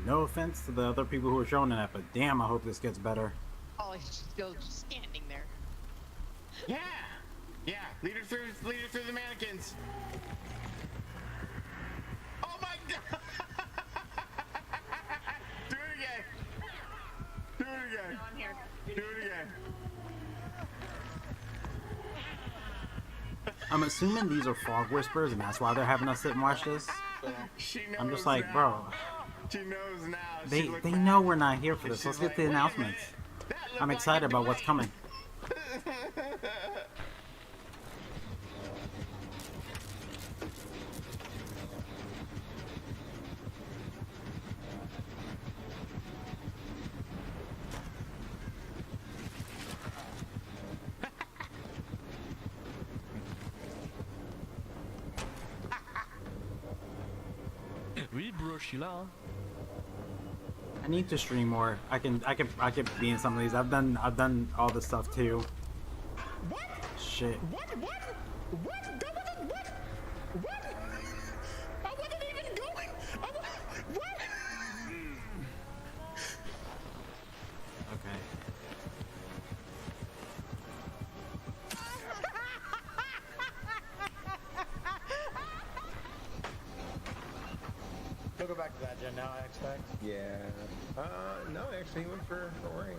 No offense to the other people who are showing that, but damn, I hope this gets better. Oh, he's still just standing there. Yeah! Yeah, lead her through the mannequins. Oh my god! Do it again! Do it again! No, I'm here. Do it again! I'm assuming these are fog whispers, and that's why they're having us sit and watch this. I'm just like, bro. She knows now. They know we're not here for this. Let's get the announcements. I'm excited about what's coming. Oui, bro, je suis là. Hein. I need to stream more. I can be in some of these. I've done all this stuff too. What? Shit. What? That wasn't what? I wasn't even going. What? Okay. He'll go back to that gen now, I expect. Yeah. No, actually, he went for ring.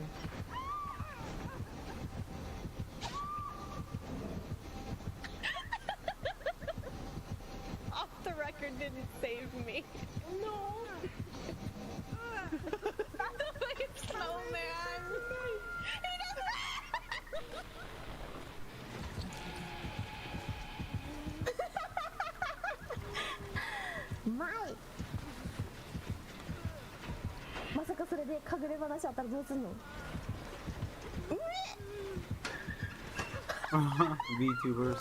Off the record didn't save me. No. It's slow, man. My. まさかそれでかぐれ話あったらどうすんの？ VTubers.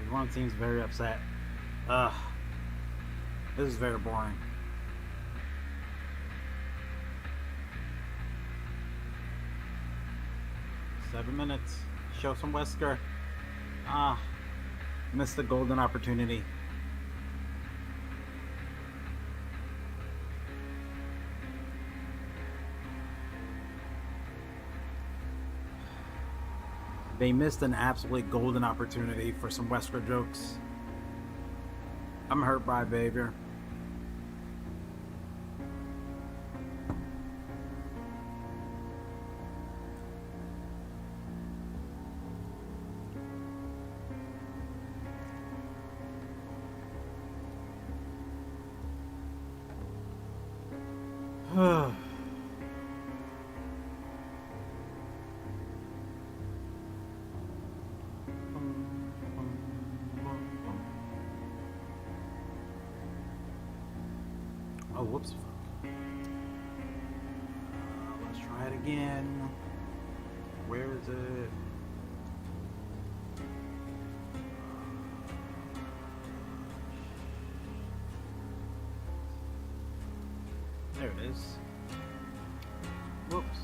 Everyone seems very upset. Ugh. This is very boring. Seven minutes. Show some Wesker. Missed the golden opportunity. They missed an absolute golden opportunity for some Wesker jokes. I'm hurt by behavior. Oh, whoops. Let's try it again. Where is it? There it is. Whoops.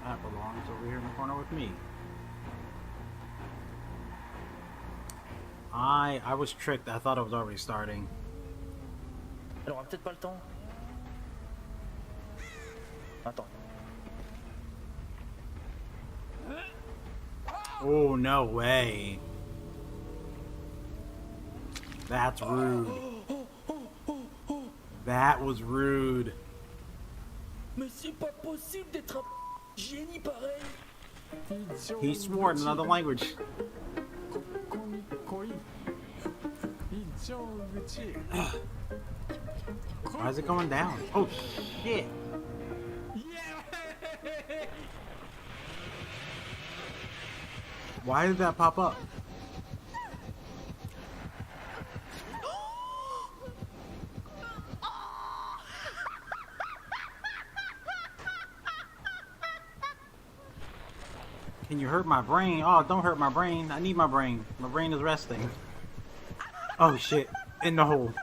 That belongs over here in the corner with me. I was tricked. I thought it was already starting. Elle aura peut-être pas le temps. Attends. Oh, no way. That's rude. That was rude. Mais c'est pas possible d'être un génie pareil. He swore in another language. Why is it going down? Oh shit! Why did that pop up? Can you hurt my brain? Oh, don't hurt my brain. I need my brain. My brain is resting. Oh shit. In the hole.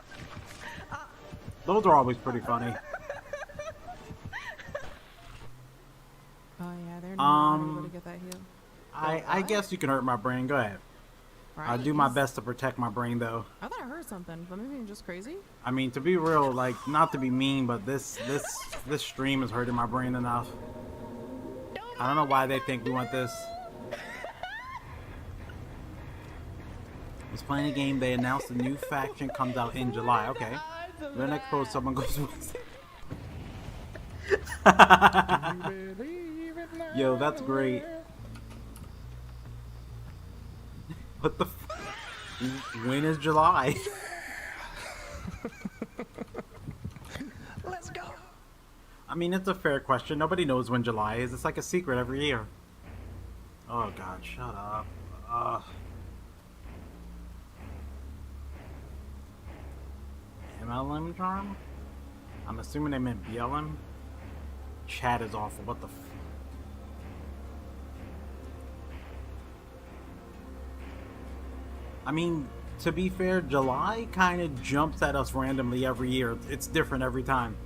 Those are always pretty funny. Oh yeah, they're not able to get that heal. I guess you can hurt my brain. Go ahead. Right? I'll do my best to protect my brain though. I thought I heard something, but maybe I'm just crazy. I mean, to be real, like, not to be mean, but this stream is hurting my brain enough. I don't know why they think we want this. Was playing a game. They announced a new faction comes out in July. Okay. The next post, someone goes. Yo, that's great. What the? When is July? Let's go. I mean, it's a fair question. Nobody knows when July is. It's like a secret every year. Oh God, shut up. MLM charm? I'm assuming they meant BLM. Chat is awful. What the? I mean, to be fair, July kind of jumps at us randomly every year. It's different every time.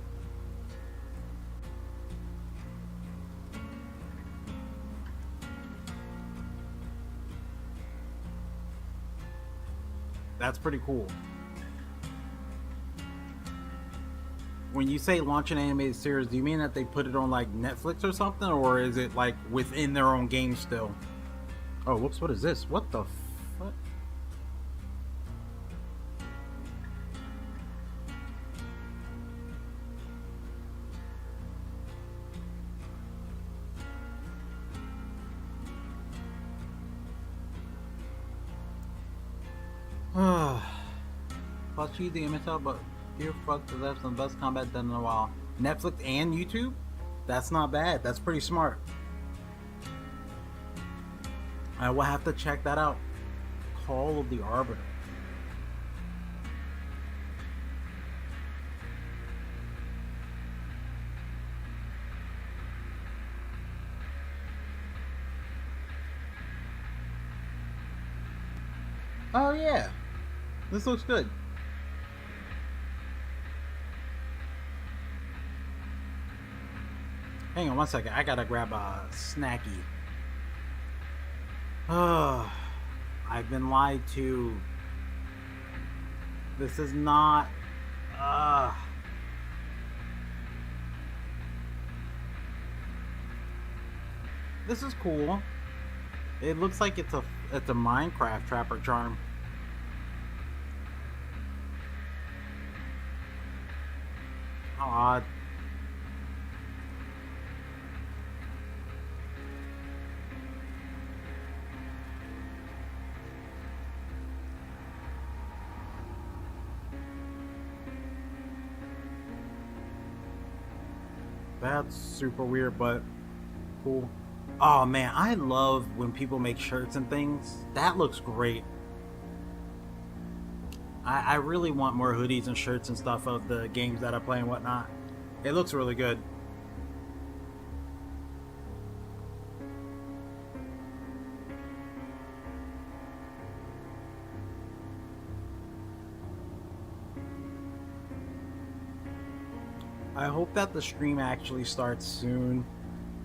That's pretty cool. When you say launch an animated series, do you mean that they put it on like Netflix or something, or is it like within their own game still? Oh, whoops! What is this? What the fuck? Plus you the image out, but here fuck the left some best combat done in a while. Netflix and YouTube? That's not bad. That's pretty smart. I will have to check that out. Call of the Arbiter. Oh yeah. This looks good. Hang on one second. I gotta grab a snacky. I've been lied to. This is not. This is cool. It looks like it's a Minecraft trapper charm. How odd. That's super weird, but cool. Oh man, I love when people make shirts and things. That looks great. I really want more hoodies and shirts and stuff of the games that I play and whatnot. It looks really good. I hope that the stream actually starts soon.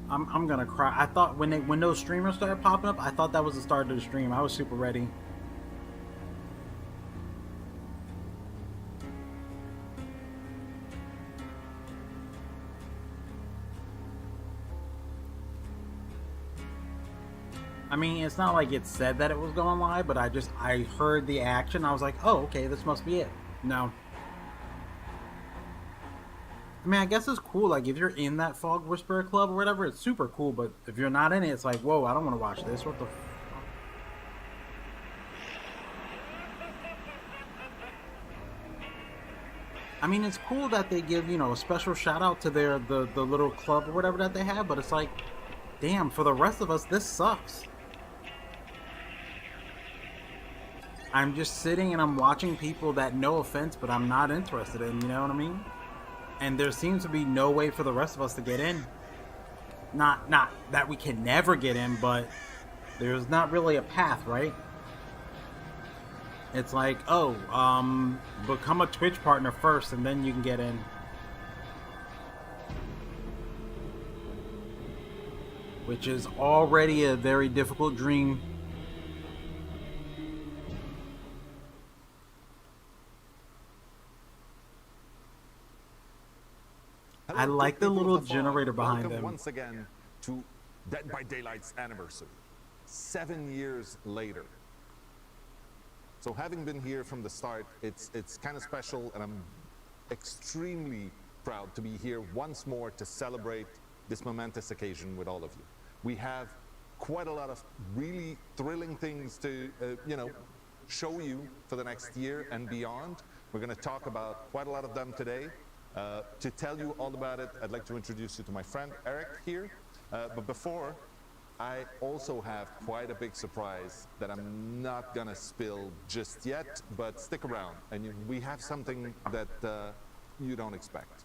I'm gonna cry. I thought when those streamers started popping up, I thought that was the start of the stream. I was super ready. I mean, it's not like it said that it was going live, but I heard the action. I was like, oh, okay, this must be it. No. I mean, I guess it's cool. Like, if you're in that Fog Whisperer Club or whatever, it's super cool. But if you're not in it, it's like, whoa, I don't want to watch this. What the fuck? I mean, it's cool that they give, you know, a special shout out to the little club or whatever that they have, but it's like, damn, for the rest of us, this sucks. I'm just sitting and I'm watching people that, no offense, but I'm not interested in, you know what I mean? And there seems to be no way for the rest of us to get in. Not that we can never get in, but there's not really a path, right? It's like, oh, become a Twitch partner first and then you can get in. Which is already a very difficult dream. Hello, I like the people little of the farm. generator behind Welcome them. once again to Dead by Daylight's anniversary, 7 years later. So having been here from the start, it's kind of special, and I'm extremely proud to be here once more to celebrate this momentous occasion with all of you. We have quite a lot of really thrilling things to, show you for the next year and beyond. We're going to talk about quite a lot of them today. To tell you all about it, I'd like to introduce you to my friend Eric here. But before, I also have quite a big surprise that I'm not gonna spill just yet, but stick around, and we have something that you don't expect.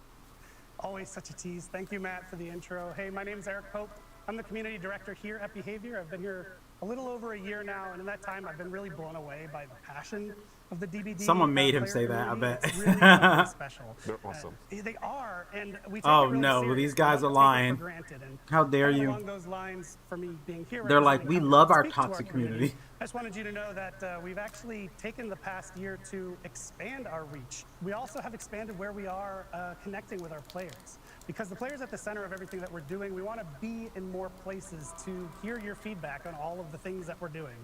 Always such a tease. Thank you, Matt, for the intro. Hey, my name's Eric Pope. I'm the community director here at Behavior. I've been here a little over a year now, and in that time, I've been really blown away by the passion of the DBD. Someone made him say that, I bet. It's really something special. They're awesome. They are, and we take Oh, it really no, serious. these guys We are don't take it lying. for granted, and How dare kind of you. Along those lines, for me being here, They're like, representing we how love our speak to toxic community. I just wanted you to know that we've actually taken the past year to expand our reach. We also have expanded where we are connecting with our players. Because the players are at the center of everything that we're doing, we want to be in more places to hear your feedback on all of the things that we're doing.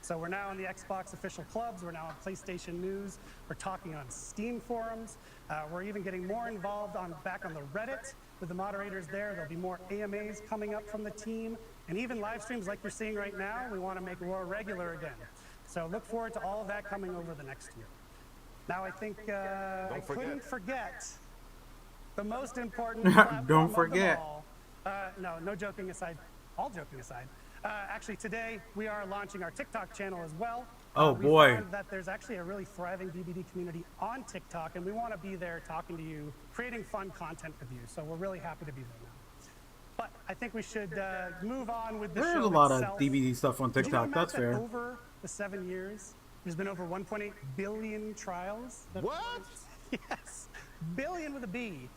So we're now on the Xbox official clubs, we're now on PlayStation News, we're talking on Steam forums, we're even getting more involved back on the Reddit with the moderators there. There'll be more AMAs coming up from the team, and even live streams like you're seeing right now, we want to make more regular again. So look forward to all of that coming over the next year. Now I think I couldn't forget the most important platform Don't of them forget. all. No joking aside, all joking aside. Actually, today we are launching our TikTok channel as well. Oh, we boy. found that there's actually a really thriving DBD community on TikTok, and we want to be there talking to you, creating fun content with you. So we're really happy to be there now. But I think we should move on with the show There's a lot itself. of DVD stuff on Did you know, TikTok, Matt, that's that fair. over the 7 years, there's been over 1.8 billion trials. What? Yes, billion with a B.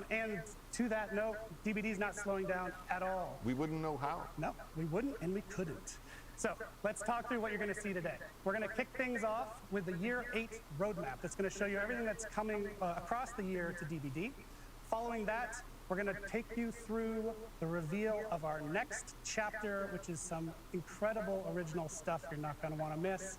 And to that note, DBD's not slowing down at all. We wouldn't know how. No, we wouldn't and we couldn't. So let's talk through what you're going to see today. We're going to kick things off with the Year 8 roadmap. That's going to show you everything that's coming across the year to DBD. Following that, we're going to take you through the reveal of our next chapter, which is some incredible original stuff you're not going to want to miss.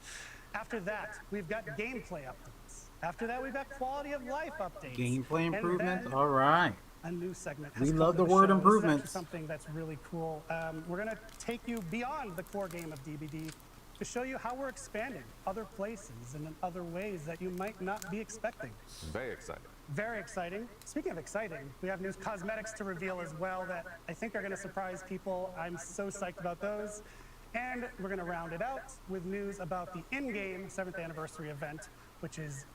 After that, we've got gameplay updates. After that, we've got quality of life updates. Gameplay And improvements? then All right. a new segment. We has love come the to word show. improvements. This is actually something that's really cool. We're going to take you beyond the core game of DBD to show you how we're expanding other places and in other ways that you might not be expecting. Very exciting. Very exciting. Speaking of exciting, we have new cosmetics to reveal as well that I think are going to surprise people. I'm so psyched about those. And we're going to round it out with news about the in-game 7th anniversary event, which is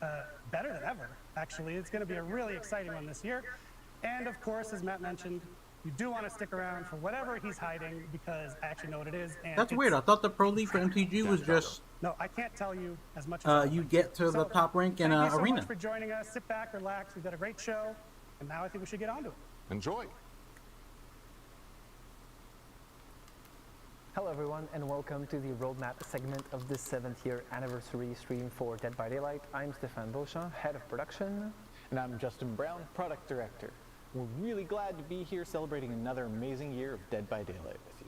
better than ever, actually. It's going to be a really exciting one this year. And of course, as Matt mentioned, you do want to stick around for whatever he's hiding, because I actually know what it is. And That's weird. I thought the Pro League for MTG was just No, I can't tell you as much as you get to the top rank in thank an you so arena. much for joining us. Sit back, relax. We've got a great show. And now I think we should get on to it. Enjoy. Hello everyone, and welcome to the roadmap segment of this 7th year anniversary stream for Dead by Daylight. I'm Stéphane Beauchamp, head of production. And I'm Justin Brown, product director. We're really glad to be here celebrating another amazing year of Dead by Daylight with you.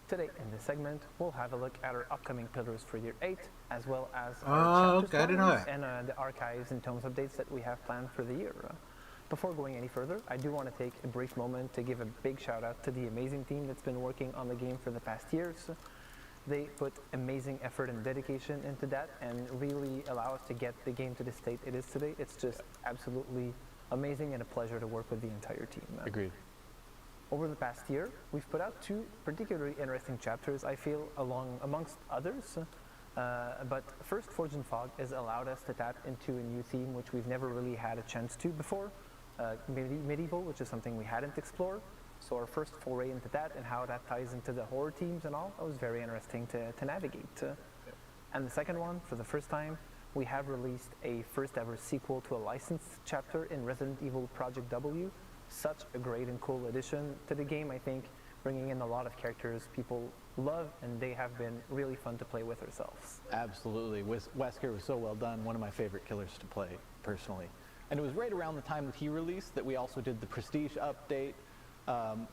Today in this segment, we'll have a look at our upcoming pillars for year 8, as well as our chapter okay, I didn't know stories that. and the archives and tomes updates that we have planned for the year. Before going any further, I do want to take a brief moment to give a big shout out to the amazing team that's been working on the game for the past years. They put amazing effort and dedication into that and really allow us to get the game to the state it is today. It's just absolutely amazing and a pleasure to work with the entire team. Agreed. Over the past year, we've put out 2 particularly interesting chapters, I feel, amongst others. But first, Forge and Fog has allowed us to tap into a new theme which we've never really had a chance to before, medieval, which is something we hadn't explored. So our first foray into that and how that ties into the horror themes and all, that was very interesting to navigate. And the second one, for the first time, we have released a first ever sequel to a licensed chapter in Resident Evil Project W. Such a great and cool addition to the game, I think, bringing in a lot of characters people love, and they have been really fun to play with ourselves. Absolutely. Wesker was so well done, one of my favorite killers to play, personally. And it was right around the time that he released that we also did the Prestige update,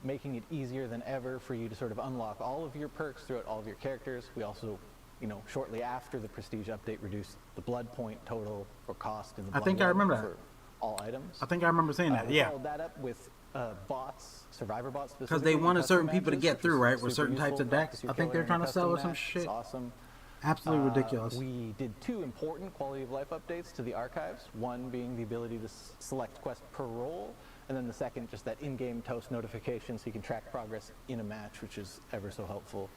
making it easier than ever for you to sort of unlock all of your perks throughout all of your characters. We also, shortly after the Prestige update, reduced the blood point total or cost in the blood I think I remember that. for all items. I think I remember saying that. We Yeah. followed that up with bots, survivor bots specifically. Because they wanted custom certain people to matches, get which through, is right? With super certain types useful of to decks. practice your I think they're killer trying in a to sell us custom some match. shit. It's awesome. Absolutely ridiculous. We did 2 important quality of life updates to the archives. One being the ability to select quest per role, and then the second, just that in-game toast notification so you can track progress in a match, which is ever so helpful.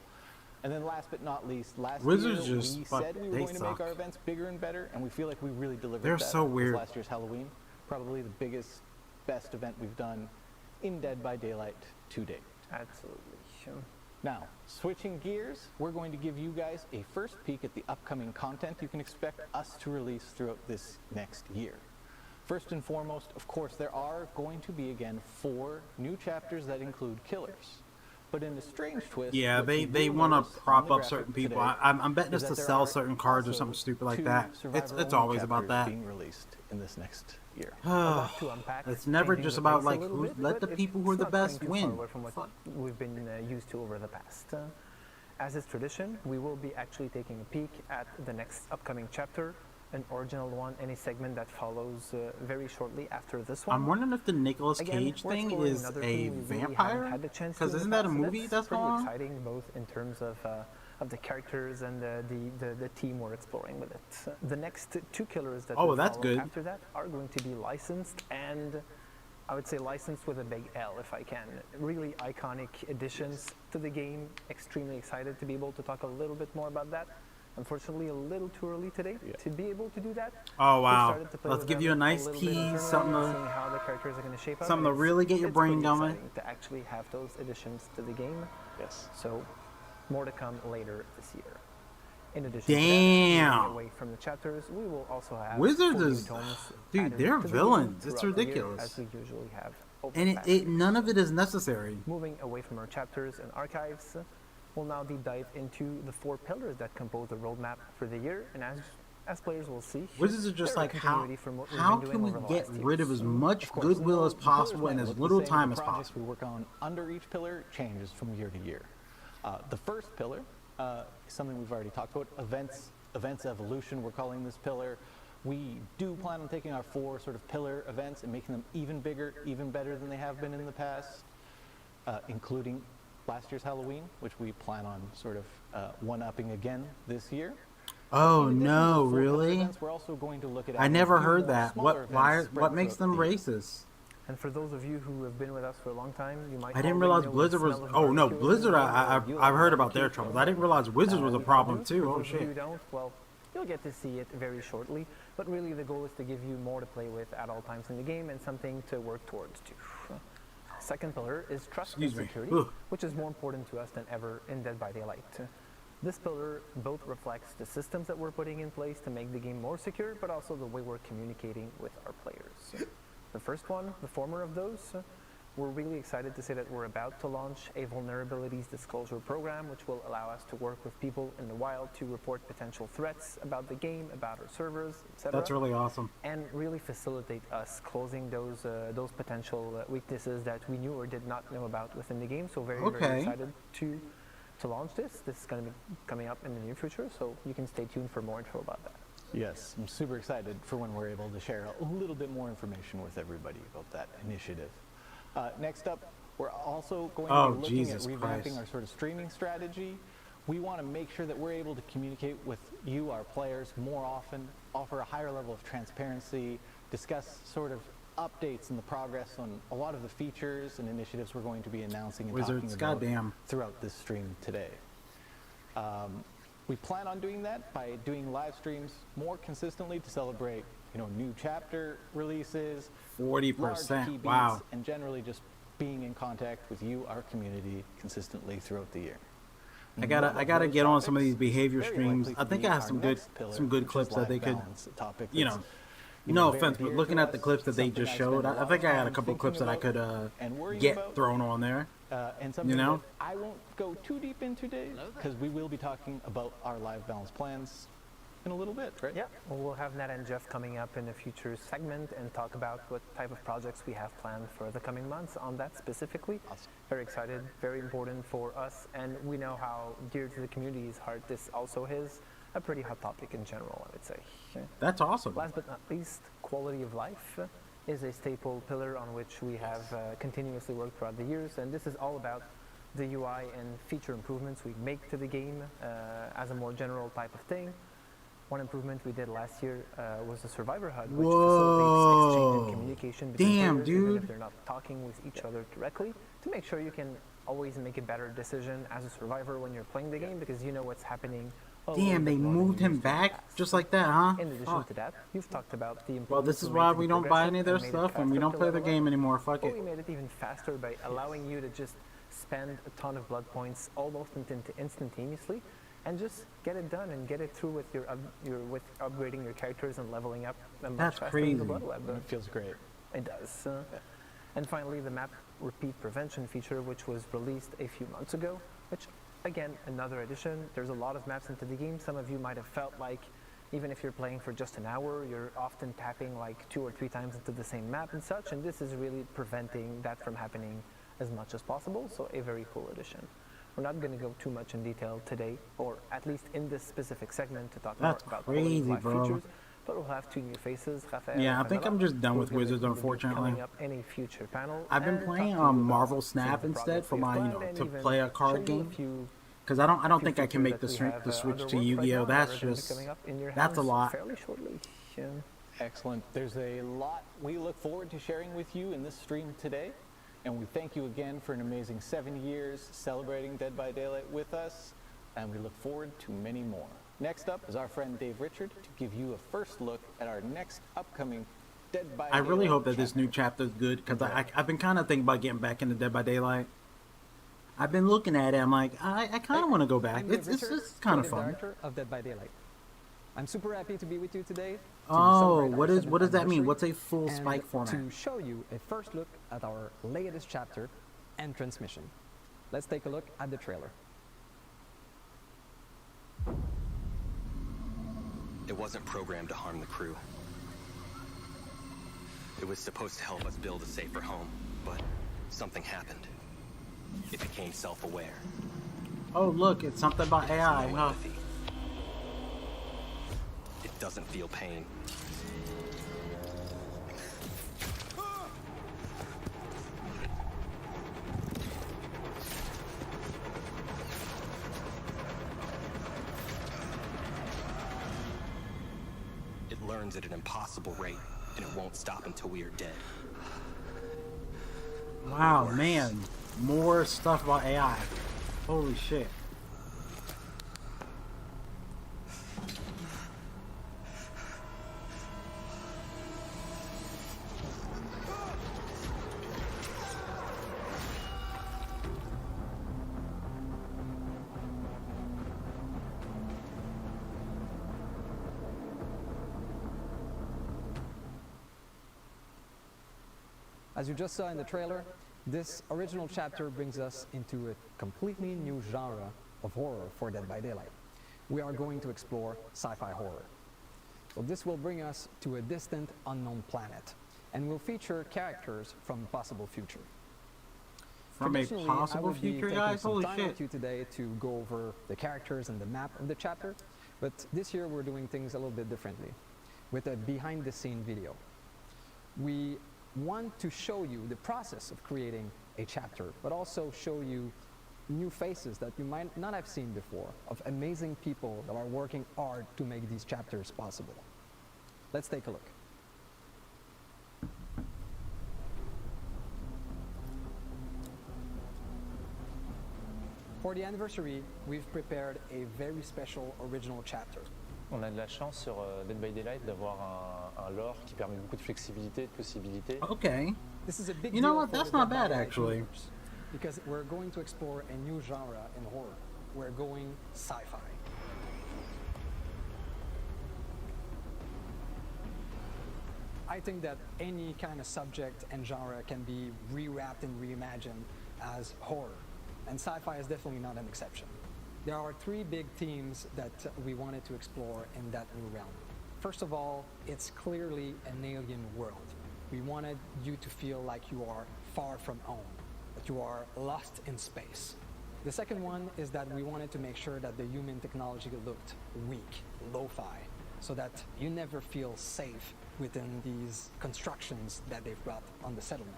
And then last but not least, last Wizards year just we fuck, said we were they going to make suck. our events bigger and better, and we feel like we really delivered They're that so with weird. last year's Halloween. Probably the biggest, best event we've done in Dead by Daylight to date. Absolutely. Now, switching gears, we're going to give you guys a first peek at the upcoming content you can expect us to release throughout this next year. First and foremost, of course, there are going to be, again, 4 new chapters that include killers. But in a strange twist... Yeah, what you they will want notice to on prop the up graphic certain people. today I'm betting is us that to there sell are certain cards or also something stupid like 2 that. It's survivor-only always about chapters that. being released in this next year. A lot to unpack, It's never changing just the about pace a like little who's, bit, let the but people who are it's the not best going too far win. away from what we've been used to over the past. As is tradition, we will be actually taking a peek at the next upcoming chapter, an original one, any segment that follows very shortly after this one. I'm wondering if the Nicolas Again, Cage we're thing exploring is another a theme we really haven't vampire? had the chance to Because in isn't the that a past, and movie that's that's pretty going on? exciting, both in terms of the characters and the team we're exploring with it. The next 2 killers that Oh, will that's follow good. after that are going to be licensed, and I would say licensed with a big L if I can. Really iconic additions to the game. Extremely excited to be able to talk a little bit more about that. Unfortunately, a little too early today to be able to do that. Oh, We wow. started to play Let's with give them you a nice little bit tease, internally, something to- seeing how the characters are going to shape up. something and to really get your it's brain pretty going. exciting to actually have those additions to the game. Yes. So, more to come later this year. In addition Damn. to that, moving away from the chapters, we will also have Wizards 4 new is- tomes dude, added they're to the game villains. It's throughout the year, ridiculous. as we usually have over And the it, past it years. none of it is necessary. Moving away from our chapters and archives, we'll now deep dive into the 4 pillars that compose the roadmap for the year. And as players will see, Wizards are just they're a like, how continuity from what we've how been can doing we over the get last rid of years. as much Of course, goodwill no as pillars possible might in as look the little same, time the as projects possible? we work on under each pillar changes from year to year. The first pillar is something we've already talked about, events evolution, we're calling this pillar. We do plan on taking our 4 sort of pillar events and making them even bigger, even better than they have been in the past, including last year's Halloween, which we plan on sort of one-upping again this year. Oh In addition to no, the 4 pillar really? events, we're also going to look at I adding never a few heard more that. smaller What events spread makes them throughout the year. racist? And for those of you who have been with us for a long time, you might I didn't already realize know the Blizzard was. smell of Oh no, barbecue Blizzard. in the game, or you I've like heard about their barbecue, troubles. so, I didn't realize Wizards was a we problem do. too. For Oh those of you who shit. don't, well, you'll get to see it very shortly. But really, the goal is to give you more to play with at all times in the game and something to work towards too. Second pillar is trust and Excuse me. security, Ugh. which is more important to us than ever in Dead by Daylight. This pillar both reflects the systems that we're putting in place to make the game more secure, but also the way we're communicating with our players. The first one, the former of those, we're really excited to say that we're about to launch a vulnerabilities disclosure program, which will allow us to work with people in the wild to report potential threats about the game, about our servers, etc. That's really awesome. And really facilitate us closing those potential weaknesses that we knew or did not know about within the game. So very excited to launch this. This is going to be coming up in the near future, so you can stay tuned for more info about that. Yes, I'm super excited for when we're able to share a little bit more information with everybody about that initiative. Next up, we're also going to be looking Jesus at revamping Christ. our sort of streaming strategy. we want to make sure that we're able to communicate with you, our players, more often, offer a higher level of transparency, discuss sort of updates and the progress on a lot of the features and initiatives we're going to be announcing and Wizards, talking about goddamn. throughout this stream today. We plan on doing that by doing live streams more consistently to celebrate, new chapter releases, 40%, large key beats, wow. and generally just being in contact with you, our community, consistently throughout the year. I gotta get on some of these behavior streams. I think I have some good clips that they could, no offense, but looking at the clips that they just showed, I think I had a couple of clips that I could get thrown on there. And something that I won't go too deep into today, because we will be talking about our live balance plans in a little bit, right? Yeah, we'll have Nat and Jeff coming up in a future segment and talk about what type of projects we have planned for the coming months on that specifically. Awesome. Very excited, very important for us, and we know how dear to the community's heart this also is. A pretty hot topic in general, I would say. That's awesome. Last but not least, quality of life is a staple pillar on which we have continuously worked throughout the years, and this is all about the UI and feature improvements we make to the game as a more general type of thing. One improvement we did last year was the Survivor HUD, which facilitates exchange and communication between players, even if they're not talking with each other directly, to make sure you can always make a better decision as a survivor when you're playing the game, because you know what's happening. Damn, they moved him back just like that, huh? In addition to that, you've talked about the well, this is why we don't buy any of their stuff and we don't play the game anymore. Fuck it. We made it even faster by allowing you to just spend a ton of blood points almost instantaneously and just get it done and get it through with with upgrading your characters and leveling up. That's crazy. The blood web. It feels great. It does. And finally, the map repeat prevention feature, which was released a few months ago, which again, another addition. There's a lot of maps into the game. Some of you might have felt like even if you're playing for just an hour, you're often tapping like 2 or 3 times into the same map and such, and this is really preventing that from happening as much as possible, so a very cool addition. We're not going to go too much in detail today, or at least in this specific segment, to talk more about quality of life features, but we'll have 2 new faces, Rafael. Yeah, I think I'm just done with Wizards, unfortunately. Coming up in a future panel. I've been playing Marvel Snap instead for my, to play a card game. Because I don't think I can make the switch to Yu-Gi-Oh. That's a lot. Fairly shortly. Yeah. Excellent. There's a lot we look forward to sharing with you in this stream today. And we thank you again for an amazing 7 years celebrating Dead by Daylight with us. And we look forward to many more. Next up is our friend Dave Richard to give you a first look at our next upcoming Dead by Daylight. I really hope that this new chapter is good, because I've been kind of thinking about getting back into Dead by Daylight. I've been looking at it. I'm like, I kind of want to go back. It's kind of fun. Director of Dead by Daylight. I'm super happy to be with you today. Oh, what does that mean? What's a full spike format? To show you a first look at our latest chapter and transmission. Let's take a look at the trailer. It wasn't programmed to harm the crew. It was supposed to help us build a safer home, but something happened. It became self-aware. Oh, look, it's something about AI, huh? It doesn't feel pain. It learns at an impossible rate, and it won't stop until we are dead. Wow, man. More stuff about AI. Holy shit. As you just saw in the trailer, this original chapter brings us into a completely new genre of horror for Dead by Daylight. We are going to explore sci-fi horror. So this will bring us to a distant, unknown planet, and will feature characters from a possible future. From a possible future, guys? Holy shit. With you today to go over the characters and the map of the chapter, but this year we're doing things a little bit differently, with a behind-the-scene video. We want to show you the process of creating a chapter, but also show you new faces that you might not have seen before, of amazing people that are working hard to make these chapters possible. Let's take a look. For the anniversary, we've prepared a very special original chapter. On a de la chance sur Dead by Daylight d'avoir un lore qui permet beaucoup de flexibilité, de possibilités. Okay. This is a big You know deal what? for That's the not Dead by bad, Daylight actually. universe, because we're going to explore a new genre in horror. We're going sci-fi. I think that any kind of subject and genre can be rewrapped and reimagined as horror, and sci-fi is definitely not an exception. There are three big themes that we wanted to explore in that new realm. First of all, it's clearly an alien world. We wanted you to feel like you are far from home, that you are lost in space. The second one is that we wanted to make sure that the human technology looked weak, lo-fi, so that you never feel safe within these constructions that they've brought on the settlement.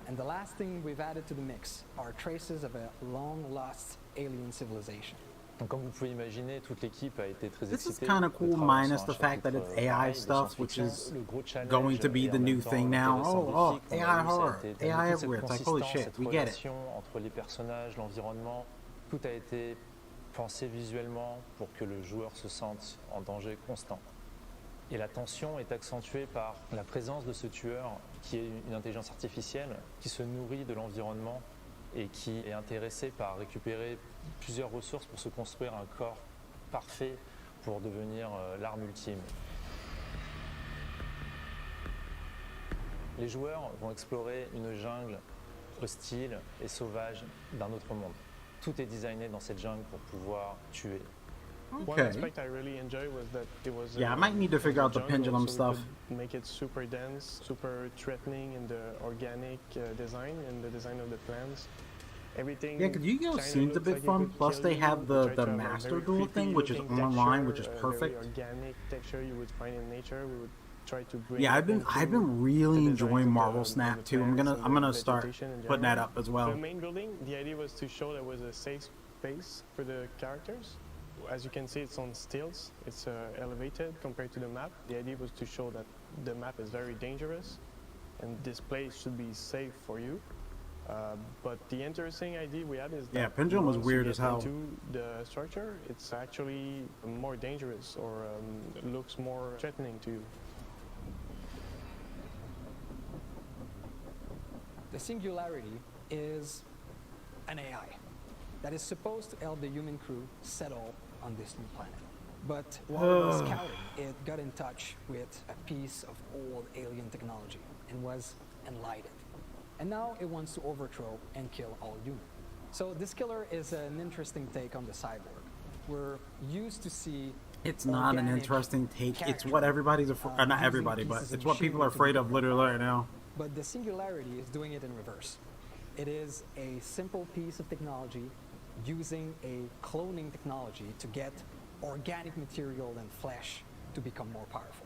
And the last thing we've added to the mix are traces of a long-lost alien civilization. Donc, comme vous pouvez imaginer, toute l'équipe a été très This is excitée. kind of de cool, travailler minus sur the un fact that chapitre it's AI pareil de stuff, which science-fiction. is Le gros challenge going to be et the en new même temps thing now. l'intérêt Oh, scientifique qu'on AI a eu, ça a horror, été AI toute cette everywhere. It's like, holy consistance, shit, cette we get it. relation entre les personnages, l'environnement, tout a été pensé visuellement pour que le joueur se sente en danger constant. Et la tension est accentuée par la présence de ce tueur qui est une intelligence artificielle qui se nourrit de l'environnement et qui est intéressé par récupérer plusieurs ressources pour se construire un corps parfait pour devenir l'arme ultime. Les joueurs vont explorer une jungle hostile et sauvage d'un autre monde. Tout est designé dans cette jungle pour pouvoir tuer. One Okay. aspect I really enjoy was that it was Yeah, I might need to figure out the jungle, pendulum so we stuff. could make it super dense, super threatening in the organic design and the design of the plants. Everything. Yeah, because Yu-Gi-Oh! kinda Seems a looks bit like it fun. could Plus, kill they you. have We the try to have a Master very Duel thing, which is creepy-looking online, which is texture, perfect. Very organic texture you would find in nature. We would try to bring. Yeah, it I've been into really the enjoying designs of Marvel the Snap too. plants and I'm the gonna start vegetation in putting that general. up as well. The main building, the idea was to show there was a safe space for the characters. As you can see, it's on stilts. It's elevated compared to the map. The idea was to show that the map is very dangerous and this place should be safe for you. But the interesting idea we had is that Yeah, Pendulum was once you weird get as hell. into the structure, it's actually more dangerous or looks more threatening to you. The Singularity is an AI that is supposed to help the human crew settle on this new planet. But while it was scouting, it got in touch with a piece of old alien technology and was enlightened. And now it wants to overthrow and kill all humans. So this killer is an interesting take on the cyborg. We're used to see It's not an organic interesting take. It's character, what everybody's afraid. Not using everybody, but pieces of it's what people are machinery to afraid do of their literally job. right now. But the Singularity is doing it in reverse. It is a simple piece of technology using a cloning technology to get organic material and flesh to become more powerful.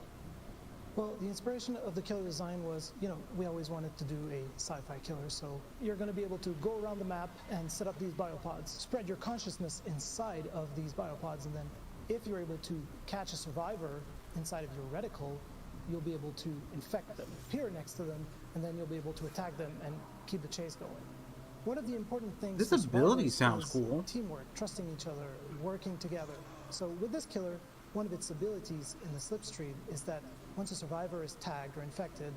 Well, the inspiration of the killer design was, we always wanted to do a sci-fi killer, so you're going to be able to go around the map and set up these biopods, spread your consciousness inside of these biopods, and then if you're able to catch a survivor inside of your reticle, you'll be able to infect them, appear next to them, and then you'll be able to attack them and keep the chase going. One of the important things This for ability survivors sounds is cool. teamwork, trusting each other, working together. So with this killer, one of its abilities in the slipstream is that once a survivor is tagged or infected,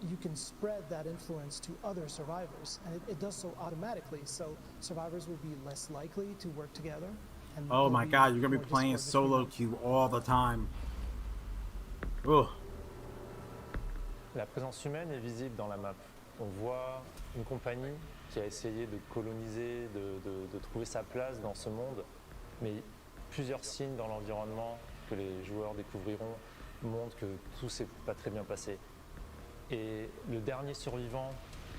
you can spread that influence to other survivors, and it does so automatically. So survivors will be less likely to work together. And Oh there'll my be god, you're gonna be more playing discord between solo them. queue all the time. Ugh. La présence humaine est visible dans la map. On voit une compagnie qui a essayé de coloniser, de trouver sa place dans ce monde, mais plusieurs signes dans l'environnement que les joueurs découvriront montrent que tout s'est pas très bien passé. Et le dernier survivant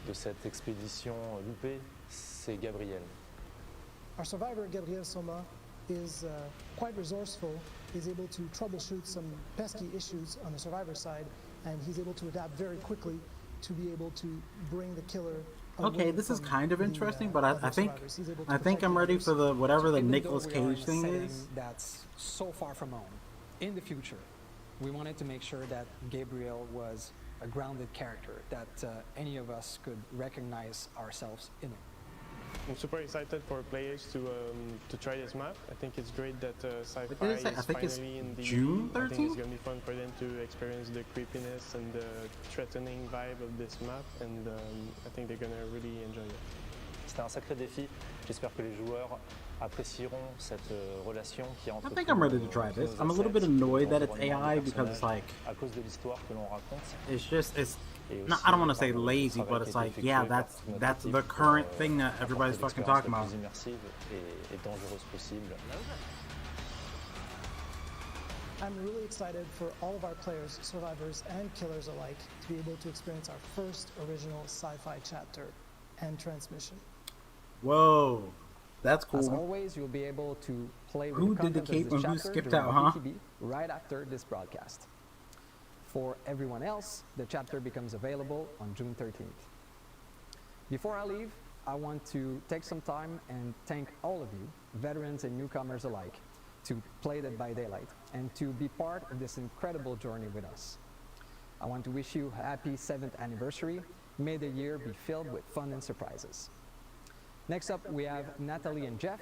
de cette expédition loupée, c'est Gabriel. Our survivor, Gabriel Soma, is quite resourceful. He's able to troubleshoot some pesky issues on the survivor side, and he's able to adapt very quickly to be able to bring the killer okay, this is kind of interesting, but I think I'm ready for the whatever the Nicolas Cage thing is. That's so far from home. In the future, we wanted to make sure that Gabriel was a grounded character, that any of us could recognize ourselves in it. I'm super excited for players to try this map. I think it's great that sci-fi What did it say? is I think it's finally in DBD. June I think 13th? it's going to be fun for them to experience the creepiness and the threatening vibe of this map, and I think they're going to really enjoy it. C'était un sacré défi. J'espère que les joueurs apprécieront cette relation qui est entre. I think I'm ready to try this. I'm a little bit annoyed that it's AI because it's like à cause de l'histoire que l'on raconte. it's not, I don't want to say lazy, but it's like, yeah, that's the current thing that everybody's fucking talking about. I'm really excited for all of our players, survivors, and killers alike to be able to experience our first original sci-fi chapter and transmission. Whoa, that's cool. As always, you'll be able to play with Who the did the content cape of and this who chapter skipped during out, the huh? PTB right after this broadcast. For everyone else, the chapter becomes available on June 13th. Before I leave, I want to take some time and thank all of you, veterans and newcomers alike, to play Dead by Daylight and to be part of this incredible journey with us. I want to wish you a happy 7th anniversary. May the year be filled with fun and surprises. Next up, we have Natalie and Jeff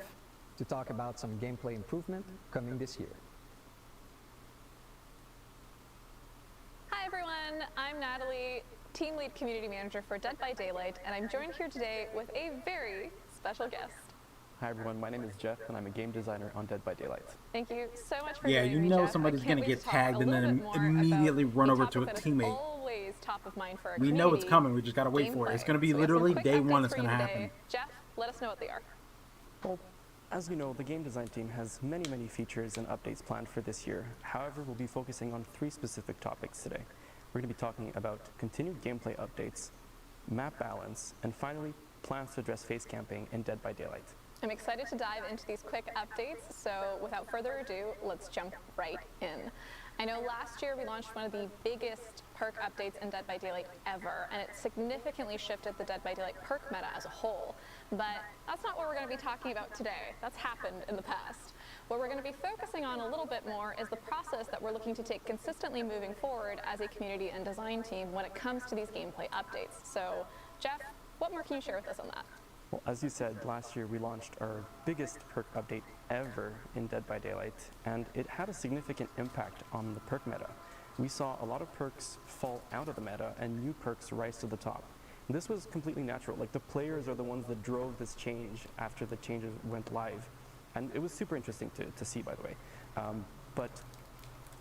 to talk about some gameplay improvement coming this year. Hi everyone, I'm Natalie, Team Lead Community Manager for Dead by Daylight, and I'm joined here today with a very special guest. Hi everyone, my name is Jeff and I'm a game designer on Dead by Daylight. Thank you so much for Yeah, joining you me, know Jeff. somebody's I can't gonna wait get to talk tagged a and little then bit more immediately about run the over to a topic that is teammate. always top of mind for our We know it's community, coming, we just gotta wait for it. It's gonna be gameplay. So we have some literally quick day updates one it's for you gonna today. happen. Jeff, let us know what they are. Well, as you know, the game design team has many features and updates planned for this year. However, we'll be focusing on 3 specific topics today. We're going to be talking about continued gameplay updates, map balance, and finally, plans to address face camping in Dead by Daylight. I'm excited to dive into these quick updates, so without further ado, let's jump right in. I know last year we launched one of the biggest perk updates in Dead by Daylight ever, and it significantly shifted the Dead by Daylight perk meta as a whole. But that's not what we're going to be talking about today. That's happened in the past. What we're going to be focusing on a little bit more is the process that we're looking to take consistently moving forward as a community and design team when it comes to these gameplay updates. So, Jeff, what more can you share with us on that? Well, as you said, last year we launched our biggest perk update ever in Dead by Daylight, and it had a significant impact on the perk meta. We saw a lot of perks fall out of the meta and new perks rise to the top. And this was completely natural. Like, the players are the ones that drove this change after the changes went live. And it was super interesting to see, by the way. But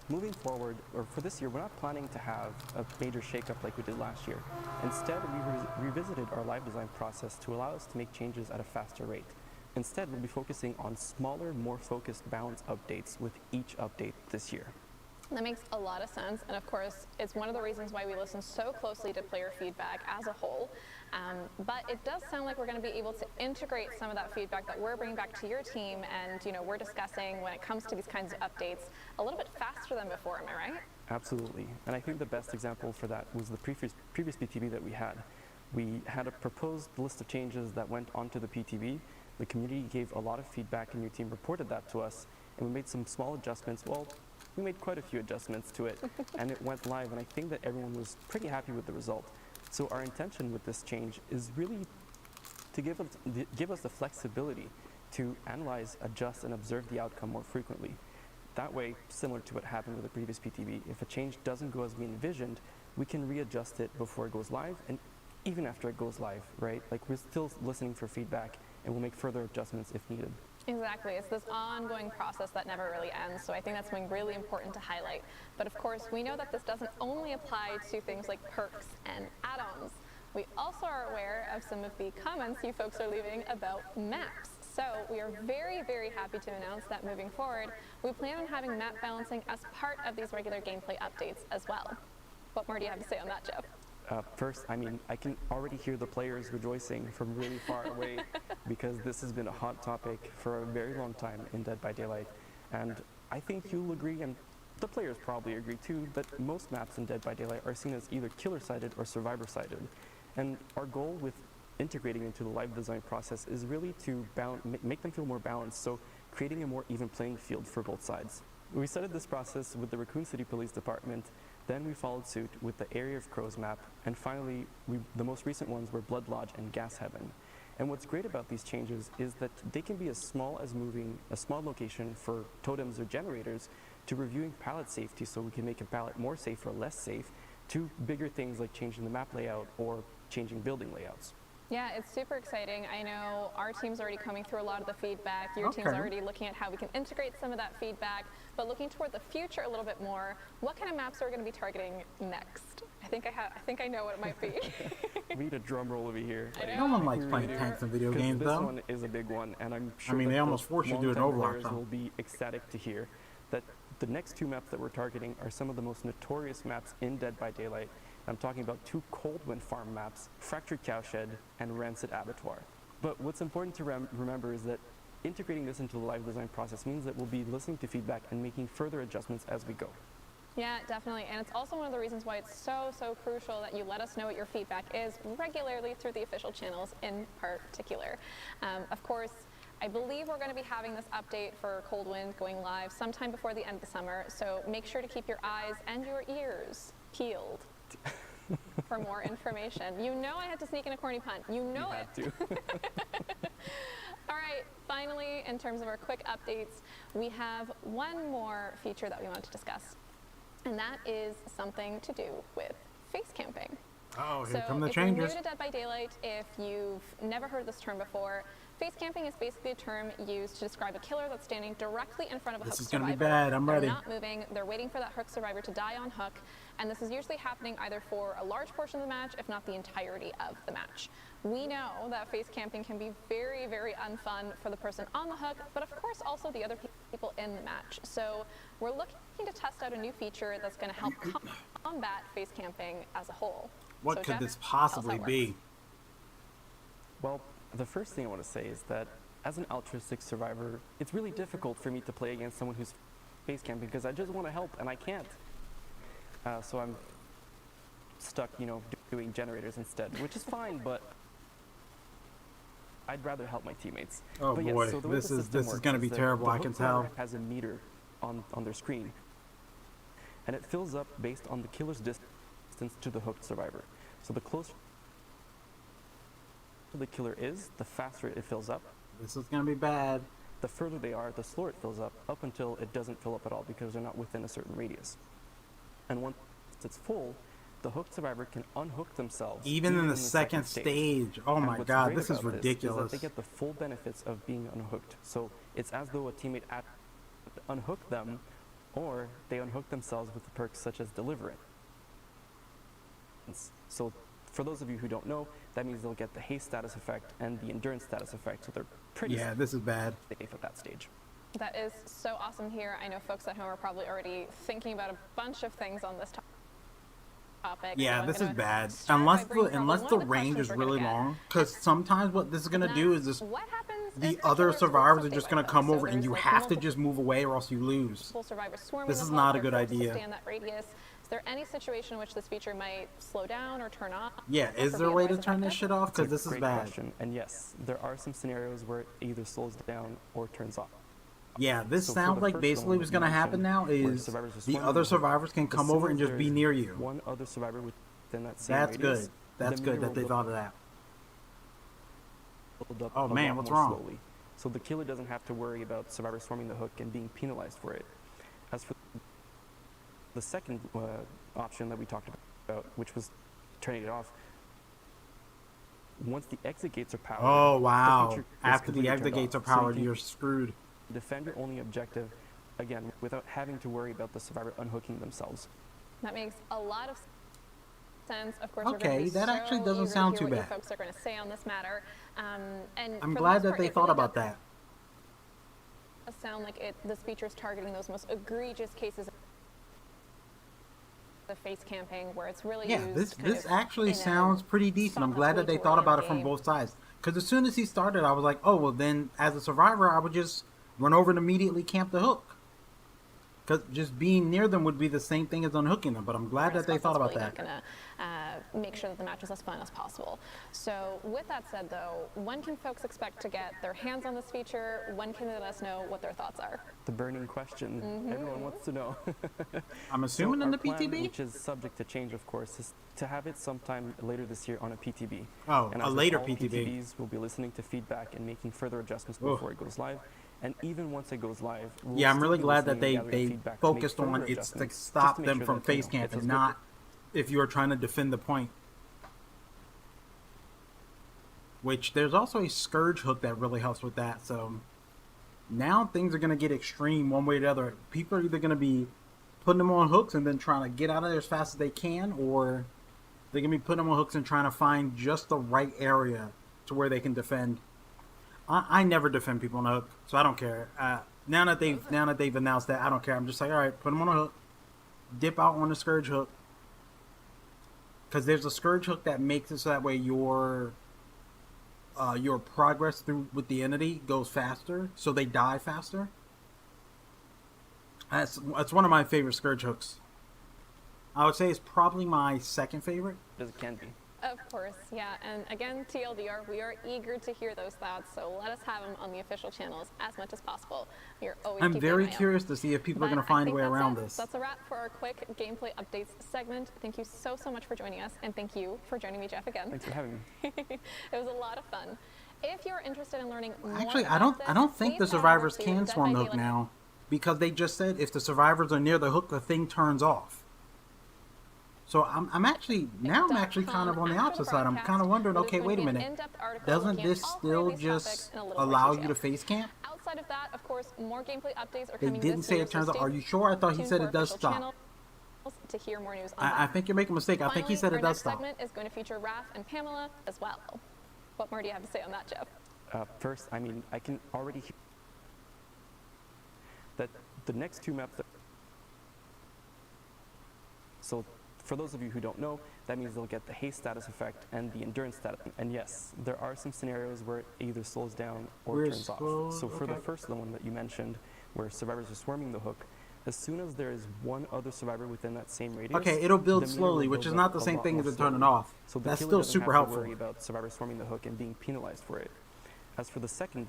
moving forward, or for this year, we're not planning to have a major shakeup like we did last year. Instead, we revisited our live design process to allow us to make changes at a faster rate. Instead, we'll be focusing on smaller, more focused balance updates with each update this year. That makes a lot of sense, and of course, it's one of the reasons why we listen so closely to player feedback as a whole. But it does sound like we're going to be able to integrate some of that feedback that we're bringing back to your team, and we're discussing when it comes to these kinds of updates a little bit faster than before. Am I right? Absolutely, and I think the best example for that was the previous PTB that we had. We had a proposed list of changes that went onto the PTB. The community gave a lot of feedback, and your team reported that to us, and we made some small adjustments. Well, we made quite a few adjustments to it, and it went live, and I think that everyone was pretty happy with the result. So our intention with this change is really to give us the flexibility to analyze, adjust, and observe the outcome more frequently. That way, similar to what happened with the previous PTB, if a change doesn't go as we envisioned, we can readjust it before it goes live, and even after it goes live, right? Like, we're still listening for feedback, and we'll make further adjustments if needed. Exactly. It's this ongoing process that never really ends, so I think that's something really important to highlight. But of course, we know that this doesn't only apply to things like perks and add-ons. We also are aware of some of the comments you folks are leaving about maps. So we are very happy to announce that moving forward, we plan on having map balancing as part of these regular gameplay updates as well. What more do you have to say on that, Jeff? First, I mean, I can already hear the players rejoicing from really far away because this has been a hot topic for a very long time in Dead by Daylight. And I think you'll agree, and the players probably agree too, that most maps in Dead by Daylight are seen as either killer-sided or survivor-sided. And our goal with integrating into the live design process is really to make them feel more balanced, so creating a more even playing field for both sides. We started this process with the Raccoon City Police Department, then we followed suit with the Area of Crows map, and finally, the most recent ones were Blood Lodge and Gas Heaven. And what's great about these changes is that they can be as small as moving a small location for totems or generators, to reviewing pallet safety so we can make a pallet more safe or less safe, to bigger things like changing the map layout or changing building layouts. Yeah, it's super exciting. I know our team's already coming through a lot of the feedback. Your team's already looking at how we can integrate some of that feedback. But looking toward the future a little bit more, what kind of maps are we going to be targeting next? I think I know what it might be. We need a drum roll over here. No one likes playing tanks in video games, this though. one is a big one, and I'm sure they almost force you to do it in Overwatch. Players will be ecstatic to hear that the next two maps that we're targeting are some of the most notorious maps in Dead by Daylight. I'm talking about two Cold Wind Farm maps, Fractured Cowshed and Rancid Abattoir. But what's important to remember is that integrating this into the live design process means that we'll be listening to feedback and making further adjustments as we go. Yeah, definitely. And it's also one of the reasons why it's so crucial that you let us know what your feedback is regularly through the official channels in particular. Of course, I believe we're going to be having this update for Cold Wind going live sometime before the end of the summer, so make sure to keep your eyes and your ears peeled for more information. You know I had to sneak in a corny pun. You know it. You had to. All right, finally, in terms of our quick updates, we have one more feature that we want to discuss, and that is something to do with face camping. Oh, here So come the if you're new changes. to Dead by Daylight, if you've never heard this term before, face camping is basically a term used to describe a killer that's standing directly in front of a hook This is survivor. gonna be bad. I'm ready. They're not moving. They're waiting for that hook survivor to die on hook, and this is usually happening either for a large portion of the match, if not the entirety of the match. We know that face camping can be very unfun for the person on the hook, but of course also the other people in the match. So we're looking to test out a new feature that's going to help combat face camping as a whole. What So could Jeff, this tell us how possibly it works. be? Well, the first thing I want to say is that as an altruistic survivor, it's really difficult for me to play against someone who's face camping because I just want to help and I can't. So I'm stuck, doing generators instead, which is fine, but I'd rather help my teammates. Oh but boy, yes, so the way this the is system works gonna be that terrible. the I can hook survivor tell. has a meter on their screen, and it fills up based on the killer's distance to the hooked survivor. So the closer the killer is, the faster it fills up. This is gonna be bad. The further they are, the slower it fills up until it doesn't fill up at all because they're not within a certain radius. And once it's full, the hooked survivor can unhook themselves. Even in the second stage. Oh And my what's God, great this is about ridiculous. that they get the full benefits of being unhooked. So it's as though a teammate unhooked them, or they unhook themselves with the perks such as Deliverance. So for those of you who don't know, that means they'll get the haste status effect and the endurance status effect. So they're pretty this is bad. safe at that stage. That is so awesome here. I know folks at home are probably already thinking about a bunch of things on this topic. Yeah, So I'm this is gonna bad. start Unless by bringing the probably one of the range questions is we're gonna really get. long, because sometimes what this is gonna do is just What happens the if other killers survivors do are just something gonna like come this? over So and you there's, have to multiple just move away or else you lose. survivors swarming This the is hook, not a they're good forced to idea. stay in that radius. Is there any situation in which this feature might slow down or turn off? Yeah, is or there a be way to otherwise turn this effective? shit off? That's a Because this is great bad. question. And yes, there are some scenarios where it either slows down or turns off. Yeah, this So for sounds the like first basically one what's you gonna happen mentioned, now where is survivors are the swarming other the hook, survivors can as come soon over as and just be there's near you. One other survivor within that same That's radius, good. That's the good meter that they will thought of that. build up Oh, a man, lot what's more wrong? slowly. So the killer doesn't have to worry about survivors swarming the hook and being penalized for it. As for the second option that we talked about, which was turning it off, once the exit gates are powered. Oh the wow! feature is After the completely exit turned gates are off. So you powered, can you're screwed. defend your only objective, again, without having to worry about the survivor unhooking themselves. That makes a lot of sense. Of course, we're Okay, going to be that actually so doesn't eager to sound hear too what you bad. folks are going to say on this matter. And I'm for the glad most that part, they it thought really about that. does sound like this feature is targeting those most egregious cases of face camping, where it's really Yeah, used this actually in a sounds pretty decent. I'm glad that they thought about it from both sides. Because as soon as he started, I was like, oh well, then as a survivor, I would just run over and immediately camp the hook. Because just being near them would be the same thing as unhooking them. But I'm glad that they thought about that. Not going to make sure that the match is as fun as possible. So with that said though, when can folks expect to get their hands on this feature? When can they let us know what their thoughts are? The burning question. Everyone wants to know. I'm assuming in the plan, PTB? which is subject to change, of course, is to have it sometime later this year on a PTB. Oh, and a as with later all PTB. PTBs, we'll be listening to feedback and making further adjustments before it goes live. And even once it goes live, we'll Yeah, I'm still really be glad that listening and they gathering feedback to make focused on further it's to adjustments, just stop make them sure from that, face camp it's and as not if you are trying to defend the point. Which there's also a Scourge hook that really helps with that. So now things are going to get extreme one way or the other. People are either going to be putting them on hooks and then trying to get out of there as fast as they can, or they're going to be putting them on hooks and trying to find just the right area to where they can defend. I never defend people on a hook, so I don't care. Now that they've announced that, I don't care. I'm just like, all right, put them on a hook, dip out on the Scourge hook, because there's a Scourge hook that makes it so that way your progress through with the entity goes faster, so they die faster. That's one of my favorite Scourge hooks. I would say it's probably my second favorite. As it can be. Of course, yeah. And again, TLDR, we are eager to hear those thoughts, so let us have them on the official channels as much as possible. We are always I'm keeping very an eye out. curious to see if people are going to find a way around this. That's a wrap for our quick gameplay updates segment. Thank you so much for joining us, and thank you for joining me, Jeff, again. Thanks for having me. It was a lot of fun. If you're interested in learning more Actually, I about don't think the this, please head survivors over to can Dead swarm by the hook Daylight. now, because they just said if the survivors are near the hook, the thing turns off. So I'm actually kind of on the opposite side. I'm kind of wondering, okay, wait a minute, doesn't this still just allow you to face camp? Outside of that, of course, more gameplay updates are They coming didn't this say week, it turns so off. stay Are you sure? I thought he tuned said for it does official stop. channels to hear more news on I that. think you're making a mistake. I think he said it does Our stop. next segment is going to feature Raph and Pamela as well. What more do you have to say on that, Jeff? First, I mean, I can already hear that the next two maps that... So, for those of you who don't know, that means they'll get the haste status effect and the endurance status. And yes, there are some scenarios where it either slows down or turns off. So for the first one that you mentioned, where survivors are swarming the hook, as soon as there is one other survivor within that same radius... Okay, it'll build the meter slowly, will which is build not up the a same lot thing more as it turning slowly. off. So the That's killer still doesn't super have to helpful. worry about survivors swarming the hook and being penalized for it. As for the second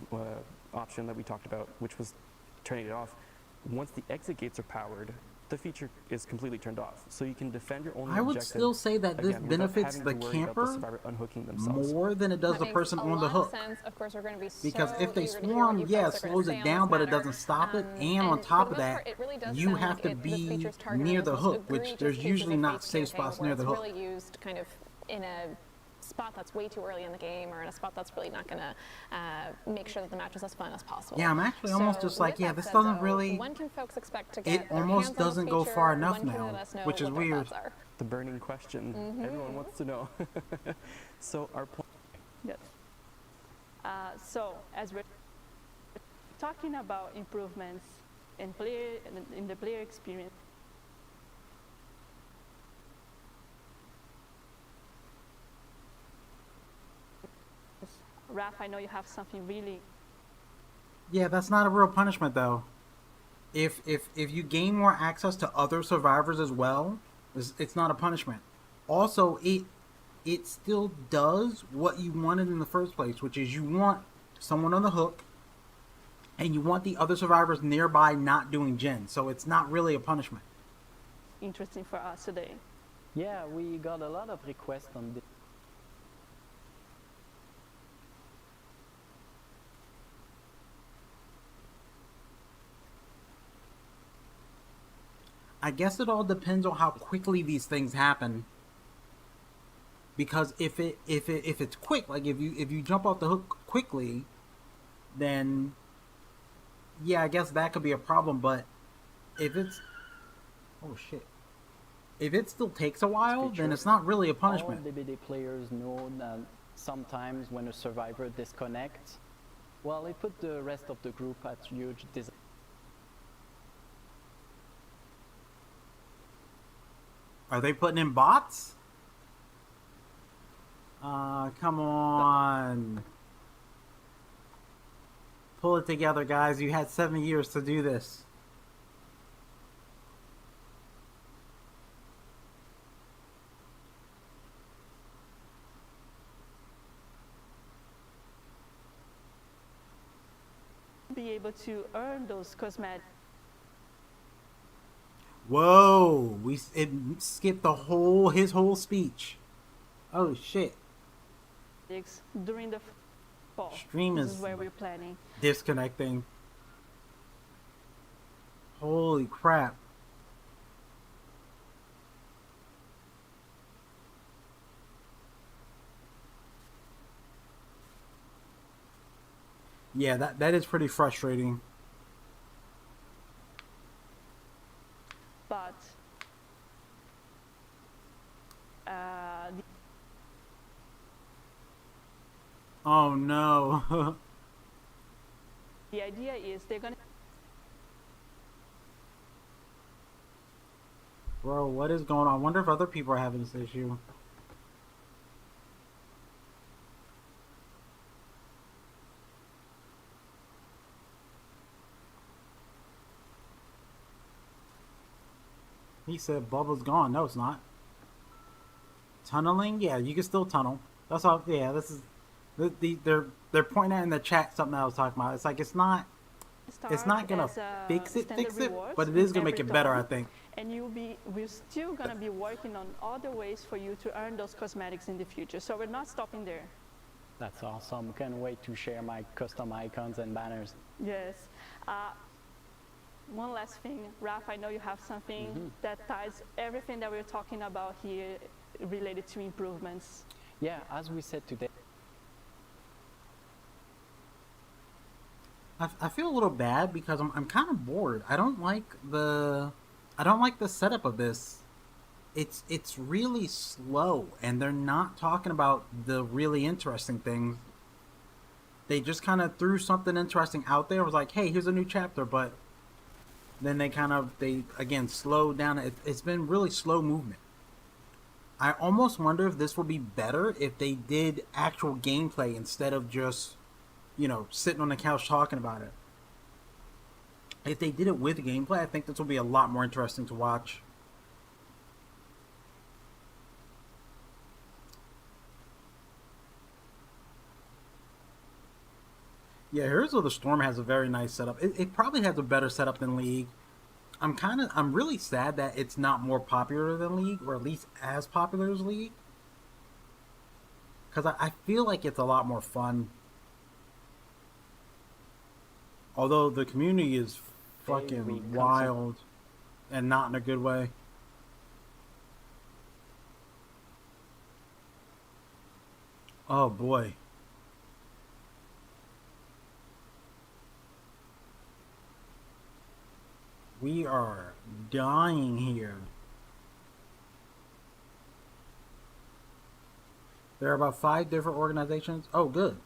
option that we talked about, which was turning it off, once the exit gates are powered, the feature is completely turned off. So you can defend your own I would objective, still say that this again, benefits without the having to worry about camper the survivor unhooking themselves. more than it does That the makes person a on the lot hook. of sense. Of course, we're going to be Because so if they eager to hear what swarm, you yeah, it folks are gonna slows say it on down, this but it matter. doesn't stop it. And on for top the of most that, part, it really does you sound have like to this be feature's targeting near those the most hook, which egregious there's cases usually of not face safe camping spots where near the it's hook. really used kind of in a spot that's way too early in the game, or in a spot that's really not going to make sure that the match is as fun as possible. Yeah, I'm actually almost just like, with yeah, that this said, doesn't though, really... when can folks expect to get It their almost hands on this doesn't go feature? far enough When can they now, let us know which is what their weird. thoughts are? The burning question. Everyone wants to know. So our plan... Yes. So as we're talking about improvements in the player experience, Raph, I know you have something really... Yeah, that's not a real punishment, though. If you gain more access to other survivors as well, it's not a punishment. Also, it still does what you wanted in the first place, which is you want someone on the hook, and you want the other survivors nearby not doing gen. So it's not really a punishment. interesting for us today. Yeah, we got a lot of requests on this. I guess it all depends on how quickly these things happen. Because if it's quick, like if you jump off the hook quickly, then yeah, I guess that could be a problem. But if it's if it still takes a while, then it's not really a punishment. All DBD players know that sometimes when a survivor disconnects, well, it put the rest of the group at huge disadvantage. Are they putting in bots? Come on. Pull it together, guys. You had 7 years to do this. able to earn those cosmetics Whoa, it skipped his whole speech. Oh shit. during the fall. Stream This is is where we're planning. disconnecting. Holy crap. Yeah, that is pretty frustrating. But Oh no. the idea is they're gonna. Bro, what is going on? I wonder if other people are having this issue. He said Bubba's gone. No, it's not. Tunneling? Yeah, you can still tunnel. That's all. Yeah, this is. They're pointing out in the chat something I was talking about. It's like it's not gonna fix it, but it is gonna make it better, I think. And we're still gonna be working on other ways for you to earn those cosmetics in the future. So we're not stopping there. That's awesome. Can't wait to share my custom icons and banners. Yes. One last thing, Raph, I know you have something that ties everything that we're talking about here related to improvements. Yeah, as we said today. I feel a little bad because I'm kind of bored. I don't like the setup of this. It's really slow, and they're not talking about the really interesting things. They just kind of threw something interesting out there. It was like, hey, here's a new chapter, but then they again slowed down. It's been really slow movement. I almost wonder if this would be better if they did actual gameplay instead of just, sitting on the couch talking about it. If they did it with gameplay, I think this will be a lot more interesting to watch. Yeah, Heroes of the Storm has a very nice setup. It probably has a better setup than League. I'm really sad that it's not more popular than League, or at least as popular as League. Because I feel like it's a lot more fun. Although the community is fucking wild, and not in a good way. Oh boy. We are dying here. There are about 5 different organizations. Oh, good.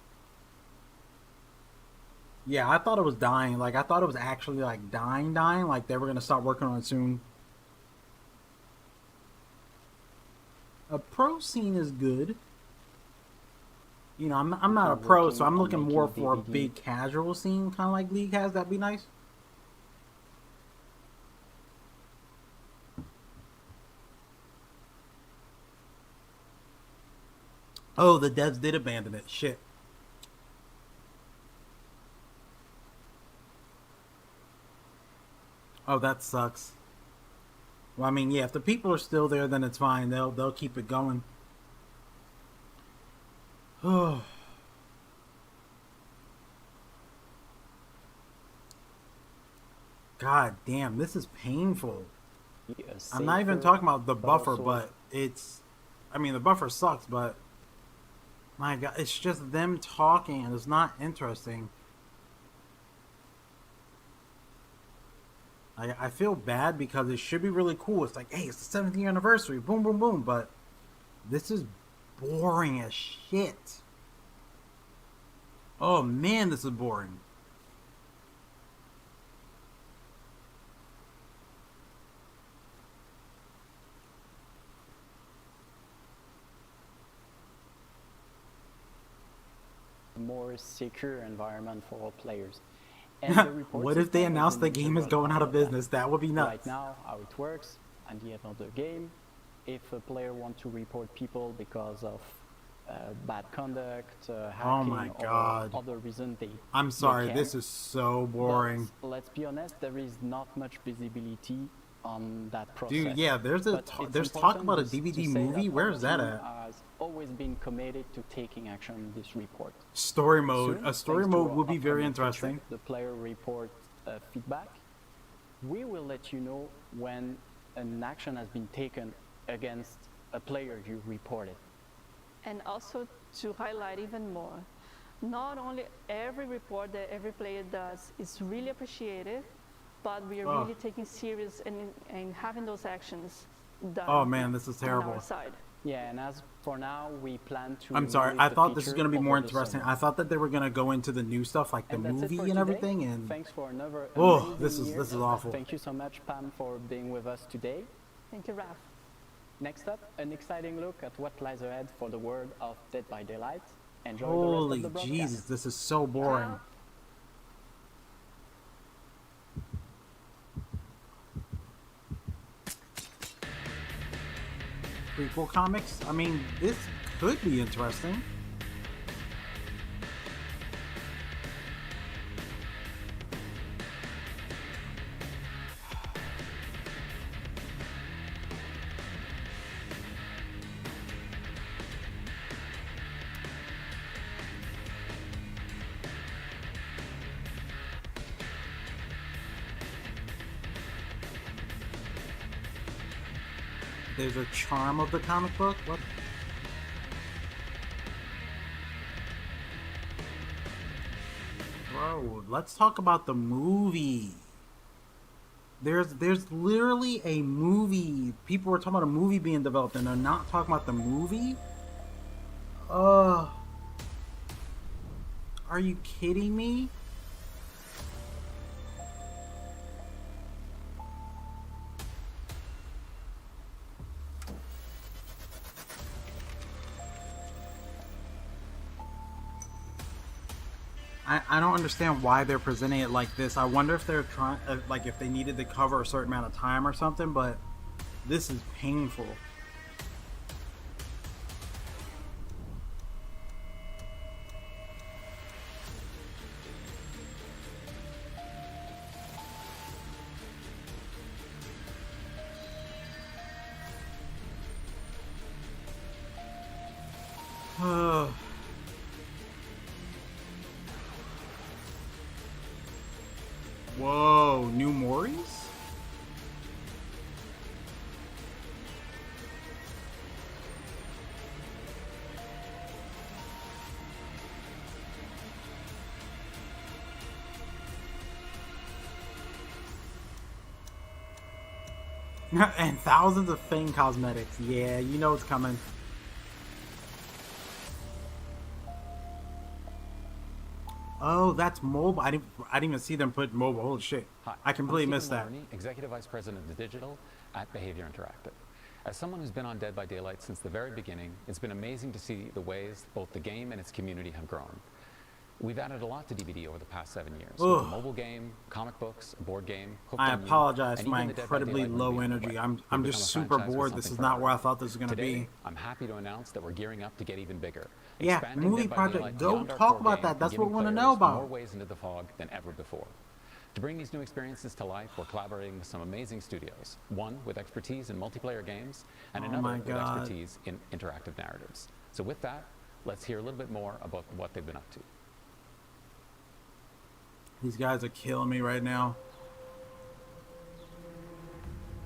Yeah, I thought it was dying. Like, I thought it was actually, like, dying. Like, they were going to start working on it soon. A pro scene is good. I'm not a pro, so I'm looking more for a big casual scene, kind of like League has. That'd be nice. Oh, the devs did abandon it. Shit. Oh, that sucks. Well, I mean, yeah, if the people are still there, then it's fine. They'll keep it going. Oh. God damn, this is painful. I'm not even talking about the buffer, but the buffer sucks, but my God, it's just them talking and it's not interesting. I feel bad because it should be really cool. It's like, hey, it's the 17th anniversary, boom, boom, boom, but this is boring as shit. Oh man, this is boring. More secure environment for all players. And the report what if they system announce is the game is going out of business? That would be nuts. Right now, how it works, at the end of the game, if a player wants to report people because of bad conduct, Oh hacking, my or God. other reason I'm sorry, they this can. is so boring. But let's be honest, there is not much visibility on that process. Dude, yeah, there's It's talk important about a to DVD say movie. that Where's our that team at? has always been committed to taking action on this report. Story mode. Soon, A story thanks to mode our would be very upcoming feature, interesting. The player report feedback. We will let you know when an action has been taken against a player you reported. And also to highlight even more, not only every report that every player does is really appreciated, but we are Oh. really taking serious and having those actions done. Oh man, this is on terrible. our side. Yeah, and as for now, we plan to. I'm sorry. release I the thought this was feature going to be more over the interesting. summer. I thought that they were going to go into the new stuff like the And that's it for movie and today. everything. And Thanks for another oh, amazing year. this is awful. Thank you so much, Pam, for being with us today. Thank you, Raf. Next up, an exciting look at what lies ahead for the world of Dead by Daylight. Enjoy Holy the rest of the broadcast. Jesus, this is so boring. Prequel comics? I mean, this could be interesting. There's a charm of the comic book? What? Bro, let's talk about the movie. There's literally a movie. People were talking about a movie being developed and they're not talking about the movie? Are you kidding me? I don't understand why they're presenting it like this. I wonder if they're trying, like, if they needed to cover a certain amount of time or something, but this is painful. Whoa, new Moris? And thousands of Fang cosmetics. Yeah, you know it's coming. Oh, that's mobile. I didn't even see them put mobile. Holy shit. Hi, I completely I'm missed Stephen that. Maloney, Executive Vice President of Digital at Behavior Interactive. As someone who's been on Dead by Daylight since the very beginning, it's been amazing to see the ways both the game and its community have grown. We've added a lot to DBD over the past 7 years. With a mobile game, comic books, a board game, Hooked I on You, apologize and for my even the Dead by incredibly Daylight low movie on the energy. way. I'm We've just become a super franchise with bored. This something is for not where I everyone. thought this was going to Today, be. I'm happy to announce that we're gearing up to get even bigger. Yeah, Expanding movie Dead by project. Daylight Go beyond our talk core about game that. and That's what giving we want to players know about. more ways into the fog than ever before. To bring these new experiences to life, we're collaborating with some amazing studios. One with expertise in multiplayer games, and Oh another my with God. expertise in interactive narratives. So with that, let's hear a little bit more about what they've been up to. These guys are killing me right now.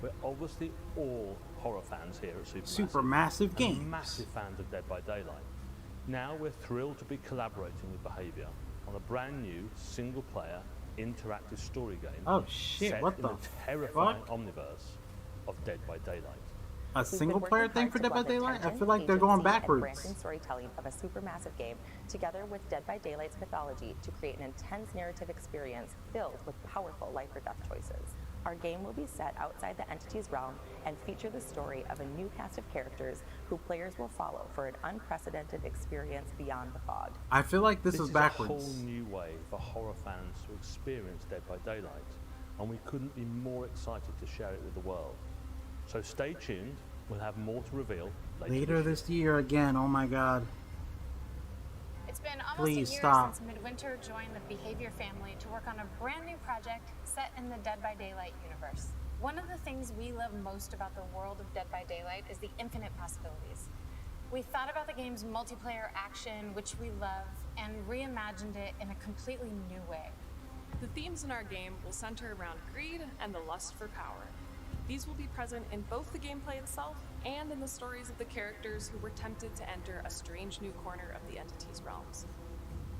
We're obviously all horror fans here at Supermassive and Games. massive fans of Dead by Daylight. Now we're thrilled to be collaborating with Behavior on a brand new single-player interactive story game. Oh shit, set what in the terrifying fuck? omniverse of Dead by Daylight. A single player thing for Dead by Daylight? I feel like they're going backwards. Branding storytelling of a supermassive game together with Dead by Daylight's mythology to create an intense narrative experience filled with powerful life or death choices. Our game will be set outside the entity's realm and feature the story of a new cast of characters who players will follow for an unprecedented experience beyond the fog. I feel like this is a backwards. whole new way for horror fans to experience Dead by Daylight, and we couldn't be more excited to share it with the world. So stay tuned, we'll have more to reveal Later this year again, oh my god. It's been almost Please a year stop. since Midwinter joined the Behavior family to work on a brand new project set in the Dead by Daylight universe. One of the things we love most about the world of Dead by Daylight is the infinite possibilities. We thought about the game's multiplayer action, which we love, and reimagined it in a completely new way. The themes in our game will center around greed and the lust for power. These will be present in both the gameplay itself and in the stories of the characters who were tempted to enter a strange new corner of the entity's realms.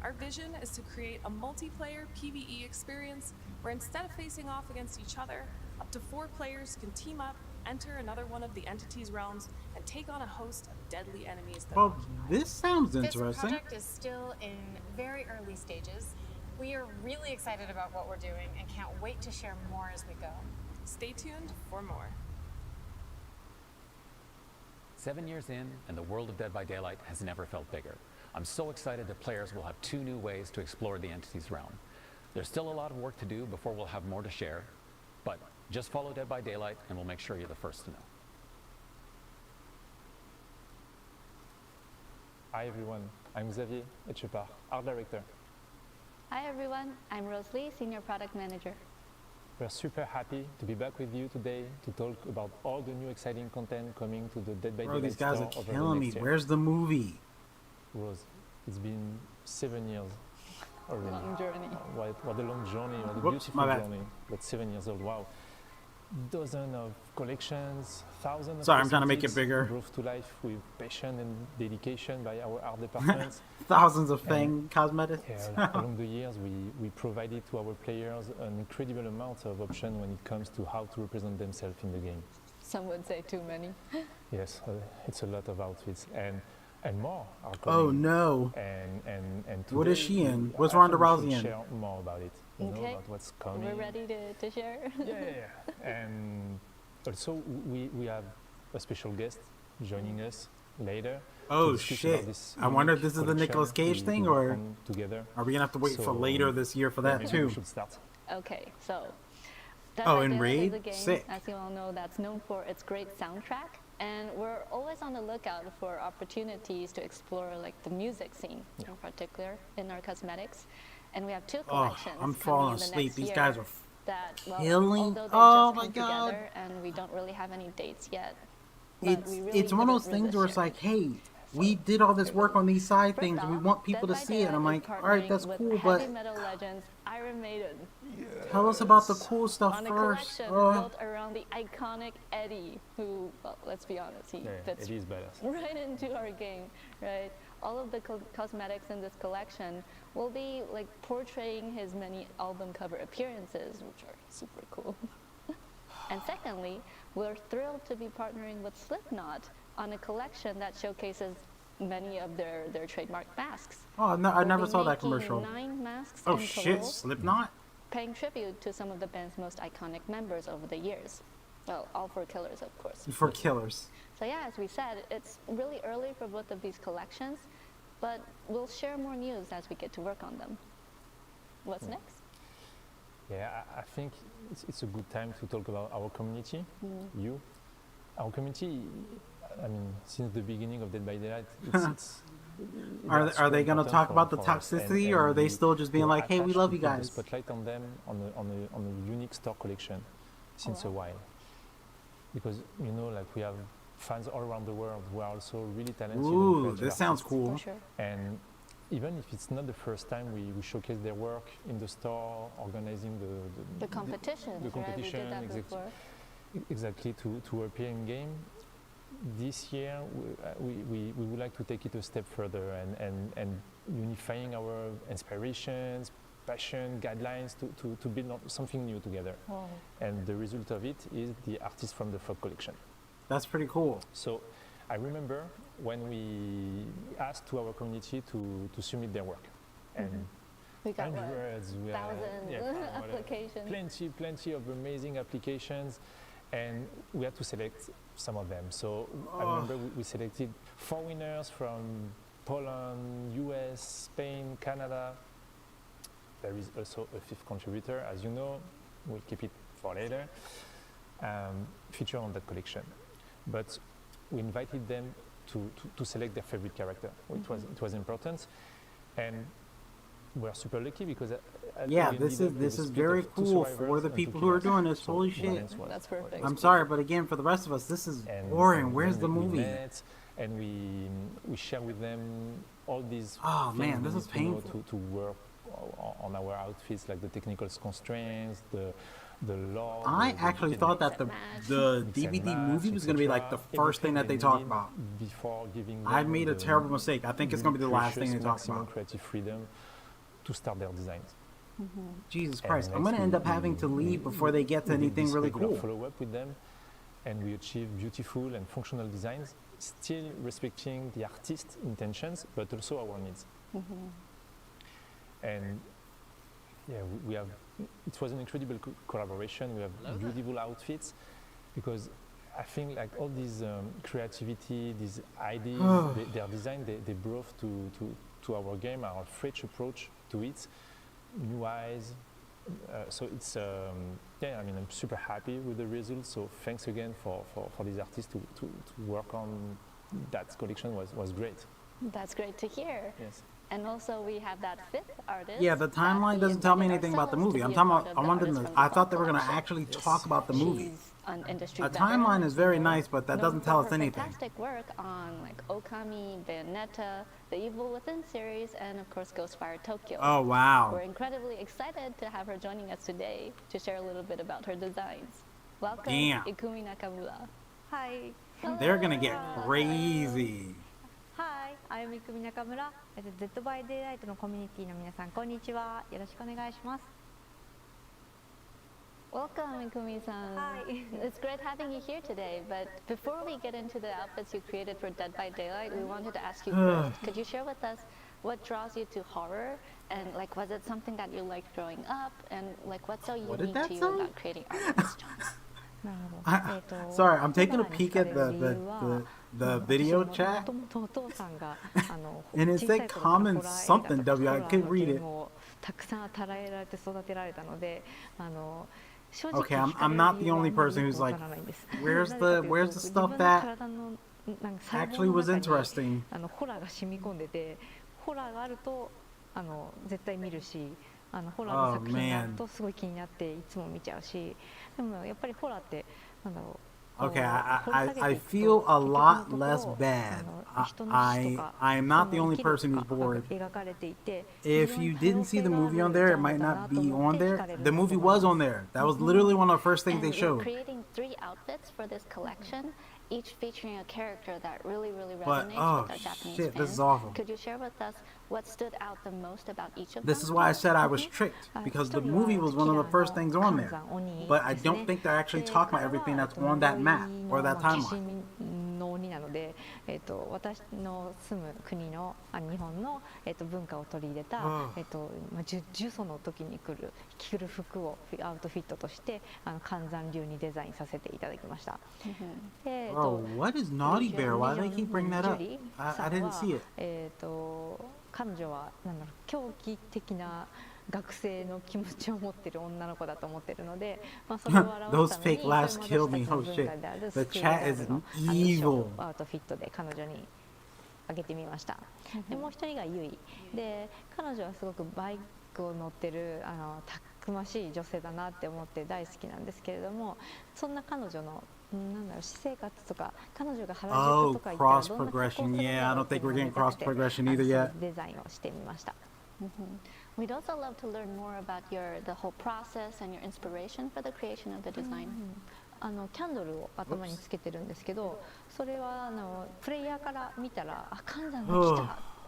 Our vision is to create a multiplayer PvE experience where instead of facing off against each other, up to 4 players can team up, enter another one of the entity's realms, and take on a host of deadly enemies that Well, this sounds This interesting. project is still in very early stages. We are really excited about what we're doing and can't wait to share more as we go. Stay tuned for more. 7 years in, and the world of Dead by Daylight has never felt bigger. I'm so excited that players will have 2 new ways to explore the entity's realm. There's still a lot of work to do before we'll have more to share, but just follow Dead by Daylight and we'll make sure you're the first to know. Hi everyone, I'm Xavier Etchepart, Art Director. Hi everyone, I'm Rosalie, Senior Product Manager. We're super happy to be back with you today to talk about all the new exciting content coming to the Dead by Bro, Daylight these guys store are over killing the me. next year. Where's the movie? Rose, it's been 7 years already. Long journey. What a long journey, what a Whoops, beautiful my bad. journey. But 7 years old, wow. Dozens of collections, thousands of Sorry, I'm trying to make it cosmetics bigger. brought to life with passion and dedication by our art departments. Thousands of And, Fang cosmetics. yeah, along the years, we provided to our players an incredible amount of options when it comes to how to represent themselves in the game. Some would say too many. Yes, it's a lot of outfits and more are Oh, coming. no. And What is today she in? we- What's I Ronda think we Rousey should in? Share more about it. You know, Okay. about what's coming. We're ready to share. Yeah. And also we have a special guest joining us later. Oh, to discuss shit. about this I wonder if unique this is the Nicolas collection Cage thing, we work or on together. are we gonna have to wait for So, later this year for that maybe too? We should start. Okay, so Dead Oh, by and Daylight is Raid? a game, Sick. as you all know, that's known for its great soundtrack, and we're always on the lookout for opportunities to explore like the music scene in particular in our cosmetics. And we have 2 Oh, collections I'm coming falling in the asleep. next These year guys are that, well, killing. although they Oh just my come God. together and we don't really have any dates yet. but It's we really it's one of those couldn't things where it's resist like, hey, we did all this work on these side things, and we want people to Dead by see it. And I'm Daylight like, is all right, partnering that's with cool, heavy but metal legends Iron Maiden. tell us about the cool stuff On a first. collection built around the iconic Eddie, who, well, let's be honest, he fits Eddie is badass. right into our game, right? All of the cosmetics in this collection will be like portraying his many album cover appearances, which are super cool. And secondly, we're thrilled to be partnering with Slipknot on a collection that showcases many of their trademark masks. Oh, no, I We'll never be saw that making commercial. 9 masks Oh in shit, total, Slipknot? paying tribute to some of the band's most iconic members over the years. Well, all 4 killers, of course. For killers. So yeah, as we said, it's really early for both of these collections, but we'll share more news as we get to work on them. What's next? Yeah, I think it's a good time to talk about our community. You, our community. I mean, since the beginning of Dead by Daylight, it's Are they going to talk about the toxicity, or are they still just being like, hey, we love you The guys? spotlight on them on a unique store collection since a while, because you know, like we have fans all around the world who are also really talented. Ooh, and creative this sounds artists. cool. For sure. And even if it's not the first time we showcase their work in the store, organizing The competitions, the right? We did that exact- before. exactly to appear in game. This year we would like to take it a step further and unifying our inspirations, passion, guidelines to build something new together. Wow. And the result of it is the Artists from the Fog collection. That's pretty cool. So I remember when we asked to our community to submit their work. And We got what? hundreds, we had- Thousands yeah, applications. plenty of amazing applications, and we had to select some of them. So I Oh. remember we selected 4 winners from Poland, US, Spain, Canada. There is also a 5th contributor, as you know. We'll keep it for later. Feature on that collection. But we invited them to select their favorite character. It was important. And we're super lucky because Yeah, this is very cool for the people who are doing this. Holy shit. That's perfect. I'm sorry, but again, for the rest of us, this is boring. Where's the movie? And we share with them all these Oh, things man, we this need is to know painful. to work on our outfits, like the technical constraints, the law. I actually thought that the DVD movie was going to be like the first thing that they talk about. Before giving I made a terrible mistake. I think it's going to be the last thing they talk maximum about. creative freedom to start their designs. Jesus Christ, I'm going to end up having to leave before they get to anything really cool. Follow up with them, and we achieve beautiful and functional designs, still respecting the artist's intentions, but also our needs. And yeah, we have. It was an incredible collaboration. We have beautiful outfits, because I think like all these creativity, these ideas, their design, they brought to our game, our fresh approach to it, new eyes. So it's yeah. I mean, I'm super happy with the results. So thanks again for these artists to work on that collection was great. That's great to hear. Yes. And also we have that fifth artist. Yeah, the timeline doesn't tell me anything about the movie. I'm talking about. I wanted to. I thought they were going to actually talk about the movie. A timeline is very nice, but that doesn't tell us anything. Fantastic work on like Okami, Bayonetta, the Evil Within series, and of course Ghostfire Tokyo. Oh, wow. We're incredibly excited to have her joining us today to share a little bit about her designs. Welcome, Damn. Ikumi Nakamura. Hi. They're going to get crazy. Hi, I'm Ikumi Nakamura. Dead by Daylight のコミュニティの皆さん、こんにちは。よろしくお願いします。Welcome, Ikumi-san. Hi. It's great having you here today, but before we get into the outfits you created for Dead by Daylight, we wanted to ask you first, could you share with us what draws you to horror? And like, was it something that you liked growing up? And like, what's so unique to you about creating art in this genre? Sorry, I'm taking a peek at the video chat, and it said comment something W. I couldn't read it. Okay, I'm not the only person who's like, where's the stuff that actually was interesting? ホラーがあると絶対見るし、ホラーの作品があるとすごい気になっていつも見ちゃうし、でもやっぱりホラーってなんだろう。 Okay, I feel a lot less bad. I am not the only person who's bored. If you didn't see the movie on there, it might not be on there. The movie was on there. That was literally one of the first things they showed. We're creating 3 outfits for this collection, each featuring a character that really resonates with our Japanese fans. This is awesome. Could you share with us what stood out the most about each of them? This is why I said I was tricked, because the movie was one of the first things on there. But I don't think they're actually talking about everything that's on that map or that timeline. の鬼なので、私の住む国の日本の、文化を取り入れた、呪詛の時に着る服をアウトフィットとして寒山流にデザインさせていただきました。Oh, what is Naughty Bear? Why do they keep bringing that up? I didn't see it. 彼女はなんだろう、狂気的な学生の気持ちを持っている女の子だと思っているので、それを表すために Those fake laughs killed me. Oh shit. The chat is evil. アウトフィットで彼女にあげてみました。でもう一人がユイで、彼女はすごくバイクを乗ってるたくましい女性だなって思って大好きなんですけれども、そんな彼女のなんだろう、私生活とか彼女が原宿とか行ったらどんな格好をするのか Yeah, I don't think we're getting cross progression either yet. デザインをしてみました。We'd also love to learn more about the whole process and your inspiration for the creation of the design. キャンドルを頭につけてるんですけど、それはプレイヤーから見たら、寒山が来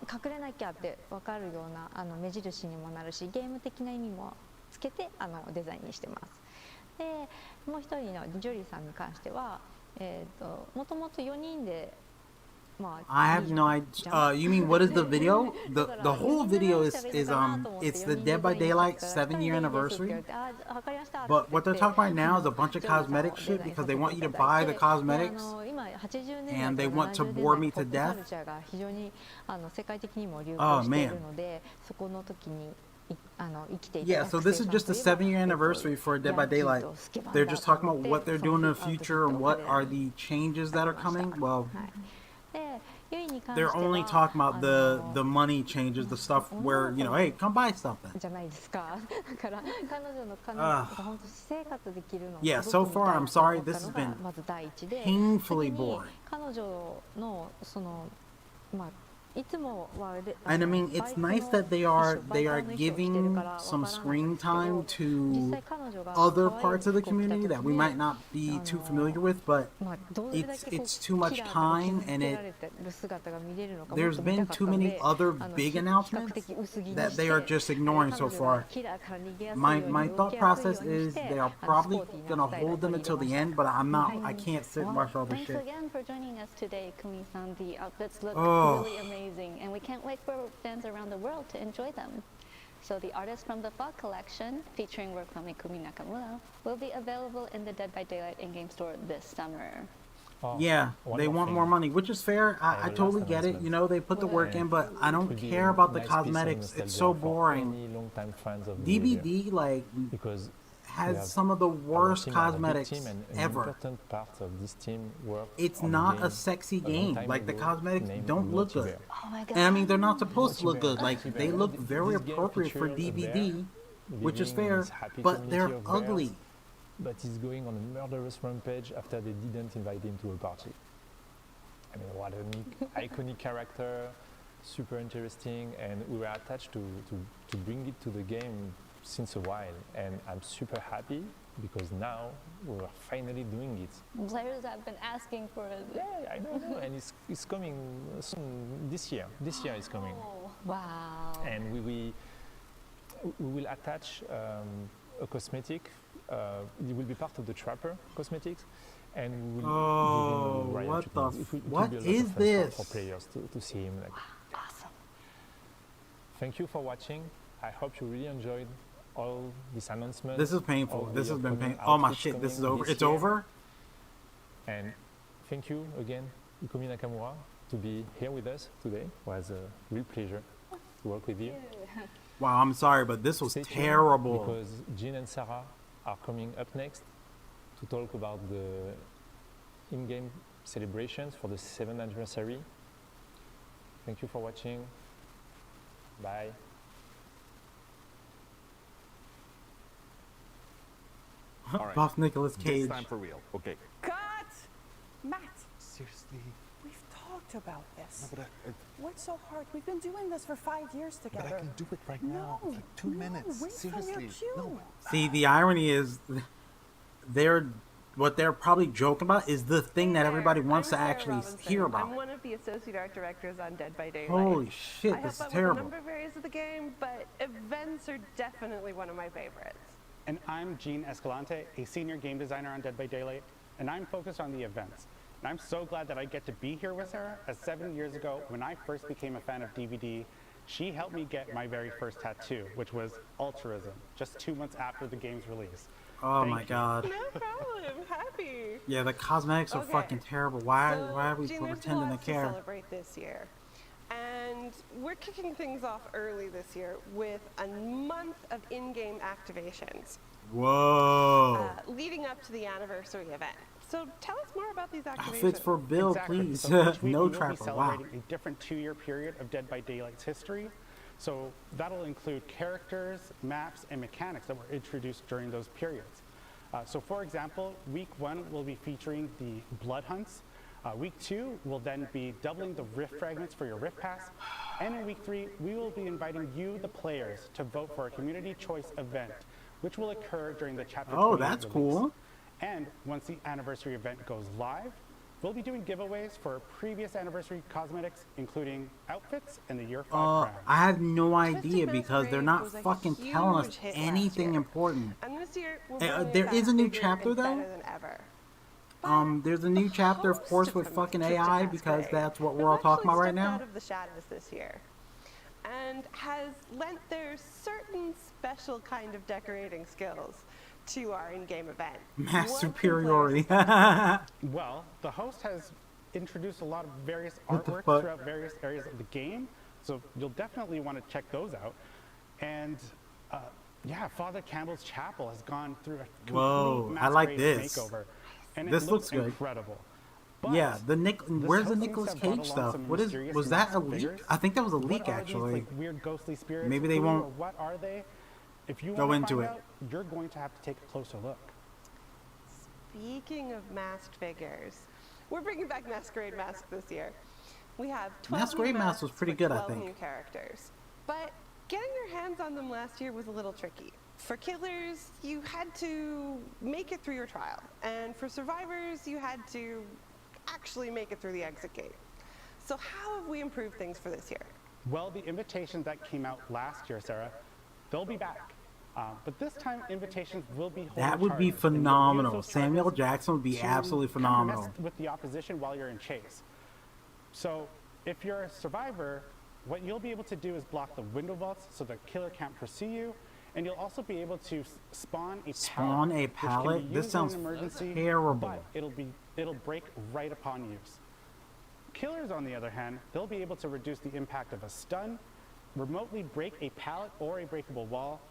た、隠れなきゃって分かるような目印にもなるし、ゲーム的な意味もつけてデザインにしてます。で、もう一人のジョリーさんに関しては、もともと4人で I have no idea. You mean what is the video? The whole video is it's the Dead by Daylight 7-year anniversary. But what they're talking about now is a bunch of cosmetic shit because they want you to buy the cosmetics and they want to bore me to death. Oh man. Yeah, so this is just the 7-year anniversary for Dead by Daylight. They're just talking about what they're doing in the future and what are the changes that are coming. Well. ゆいに関して They're は only talking about the money changes, the stuff where, you know, hey, come buy something. じゃないですか。だから彼女の彼女が本当私生活できるのを Yeah, すご so く far, 見 I'm たい sorry, と this 思 has ったの been がまず第一で、 painfully 次に boring. 彼女のそのまあいつもは And I mean, it's nice that they are giving some screen time to other parts of the community that we might not be too familiar with, but it's too much time, and there's been too many other big announcements that they are just ignoring so far. My thought process is they are probably gonna hold them until the end, but I can't sit and watch all this Thanks shit. again for joining us today, Kumi-san. The outfits look Oh. really amazing, and we can't wait for fans around the world to enjoy them. So the artists from the Fog collection, featuring work from Ikumi Nakamura, will be available in the Dead by Daylight in-game store this summer. Yeah, they want more money, which is fair. I totally get it. You know, they put the work in, but I don't care about the cosmetics. It's so boring. DBD, like, has some of the worst cosmetics ever. It's not a sexy game. Like, the cosmetics don't look good. Oh my And I mean, they're not supposed to look good. Like, they look very appropriate for DBD, which is fair, but they're ugly. But he's going on a murderous rampage after they didn't invite him to a party. I mean, what an iconic character, super interesting, and we were attached to bring it to the game since a while, and I'm super happy because now we're finally doing it. Players have been asking for it. Yeah, I know, and it's coming soon this year. This year is coming. Oh, wow. And we will attach a cosmetic. It will be part of the Trapper cosmetics, and we will give him a what the it will what be a lot is of fun this? for players to see him. Like. Awesome. Thank you for watching. I hope you really enjoyed all these announcements. This is painful. all This the has been upcoming painful. Oh my outfits shit, this is coming over. this It's year. over? And thank you again, Ikumi Nakamura, to be here with us today. It was a real pleasure to work with you. Wow, I'm sorry, but this was Stay tuned, terrible. because Jean and Sarah are coming up next to talk about the in-game celebrations for the 7th anniversary. Thank you for watching. Bye. All right. Buff Nicolas Cage. This time for real. Okay. Cut! Matt, Seriously? we've talked about this. No, but What's so hard? We've been doing this for 5 years together. but I can do it right now. It's like 2 minutes. Wait till your Seriously. cue. No. See, the irony is, what they're probably joking about is the thing that everybody wants to actually hear about. I'm one of the associate art directors on Dead by Daylight. Holy shit, I this is have fun terrible. with a number of areas of the game, but events are definitely one of my favorites. And I'm Gene Escalante, a senior game designer on Dead by Daylight, and I'm focused on the events. And I'm so glad that I get to be here with Sarah, as 7 years ago, when I first became a fan of DBD, she helped me get my very first tattoo, which was altruism, just 2 months after the game's release. Oh Thank my you. god. No problem. Happy. Yeah, the cosmetics are Okay. fucking terrible. Why are we Gene, there's pretending to lots care? celebrate this year. And we're kicking things off early this year with a month of in-game activations Whoa. leading up to the anniversary event. So tell us more about these activations. Outfits for Bill, Exactly. please. So each week No we will be Trapper. Wow. celebrating a different 2-year period of Dead by Daylight's history. So that'll include characters, maps, and mechanics that were introduced during those periods. So for example, week 1 will be featuring the Blood Hunts. Week 2 will then be doubling the Rift fragments for your Rift Pass. And in week 3, we will be inviting you, the players, to vote for a community choice event, which will occur during the Chapter 28 Oh, that's release. cool. And once the anniversary event goes live, we'll be doing giveaways for previous anniversary cosmetics, including outfits and the Year 5 crown. I have no idea because they're not was a fucking telling us huge hit last anything year. important. And this year, we're There bringing it is a back new bigger chapter, and though? better than ever. There's a new chapter, of course, with fucking AI because that's what we're all talking about right Stepped now. out of the shadows this year and has lent their certain special kind of decorating skills to our in-game event. Mass What can superiority. Well, the host has introduced a lot of various What the artworks fuck? throughout various areas of the game, so you'll definitely want to check those out. And yeah, Father Campbell's Chapel has gone through a complete Whoa, I like masquerade this. makeover, and This it looks looks good. incredible. Yeah, the where's the host Nicolas seems to have Cage brought along stuff? some Was mysterious that a masked leak? figures. I think that was a What leak are these, actually. like, weird ghostly spirits? Maybe they Who won't or what are they? If you go want into to it. find out, you're going to have to take a closer look. Speaking of masked figures, we're bringing back Masquerade Mask this year. We have 12 Masquerade new Mask was masks pretty with good, I 12 think. new characters. But getting your hands on them last year was a little tricky. For killers, you had to make it through your trial. And for survivors, you had to actually make it through the exit gate. So how have we improved things for this year? Well, the invitations that came out last year, Sarah, they'll be back. But this time, invitations will be holding That would be charges, and you'll use phenomenal. those Samuel charges Jackson would be to absolutely kind of phenomenal. mess with the opposition while you're in chase. So if you're a survivor, what you'll be able to do is block the window vaults so the killer can't pursue you, and you'll also be able to spawn a Spawn a which can be pallet? used This in sounds an emergency, terrible. But it'll break right upon use. Killers, on the other hand, they'll be able to reduce the impact of a stun, remotely break a pallet or a breakable wall,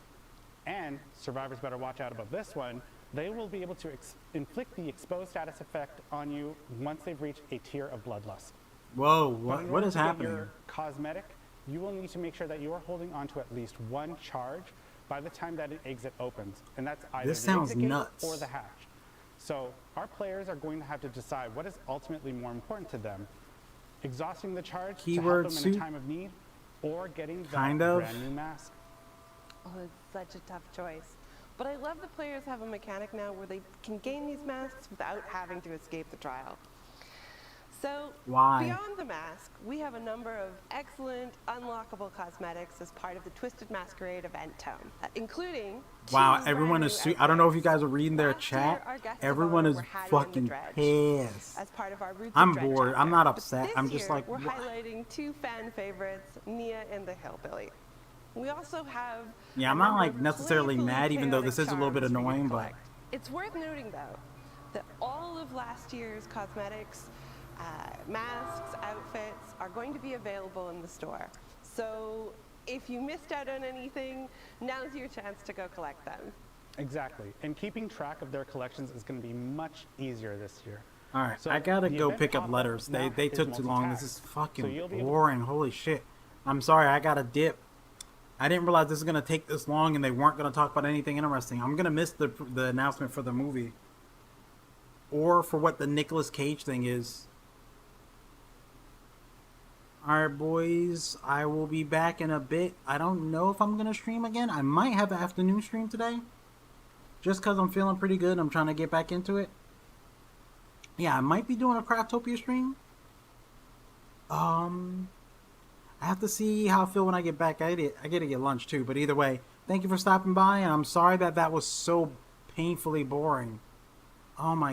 and survivors better watch out about this one. They will be able to inflict the exposed status effect on you once they've reached a tier of bloodlust. Whoa, But in what order is to get happening? your cosmetic, you will need to make sure that you are holding on to at least one charge by the time that an exit opens, and that's either This the sounds exit gate nuts. or the hatch. So our players are going to have to decide what is ultimately more important to them: exhausting the charge Keyword to help them in suit? a time of need, or getting that Kind of. brand new mask. Oh, it's such a tough choice. But I love that players have a mechanic now where they can gain these masks without having to escape the trial. So, Why? beyond the mask, we have a number of excellent unlockable cosmetics as part of the Twisted Masquerade event tone, including Wow, two everyone brand is new I don't know if you outfits. guys are reading their Last year, chat. our guests of Everyone honor is were Hattie and the fucking Dredge pissed. as part of our Roots of I'm Dredge bored. I'm chapter. not But upset. this I'm just year, like, we're what? highlighting two fan favorites, Nia and the Hillbilly. We also have Yeah, a I'm not number like of necessarily playfully mad, even though chaotic this is a little bit charms for you to annoying, but collect. It's worth noting, though, that all of last year's cosmetics, masks, outfits are going to be available in the store. So if you missed out on anything, now's your chance to go collect them. Exactly, and keeping track of their collections is going to be much easier this year. All right, So I gotta the go event pick up pop-up letters. now They is took too long. This multi-tagged. is So fucking you'll be able to- boring. Holy shit. I'm sorry, I gotta dip. I didn't realize this was gonna take this long and they weren't gonna talk about anything interesting. I'm gonna miss the announcement for the movie. Or for what the Nicolas Cage thing is. Alright, boys. I will be back in a bit. I don't know if I'm gonna stream again. I might have an afternoon stream today. Just because I'm feeling pretty good. I'm trying to get back into it. Yeah, I might be doing a Craftopia stream. I have to see how I feel when I get back. I gotta get lunch too. But either way, thank you for stopping by. And I'm sorry that that was so painfully boring. Oh my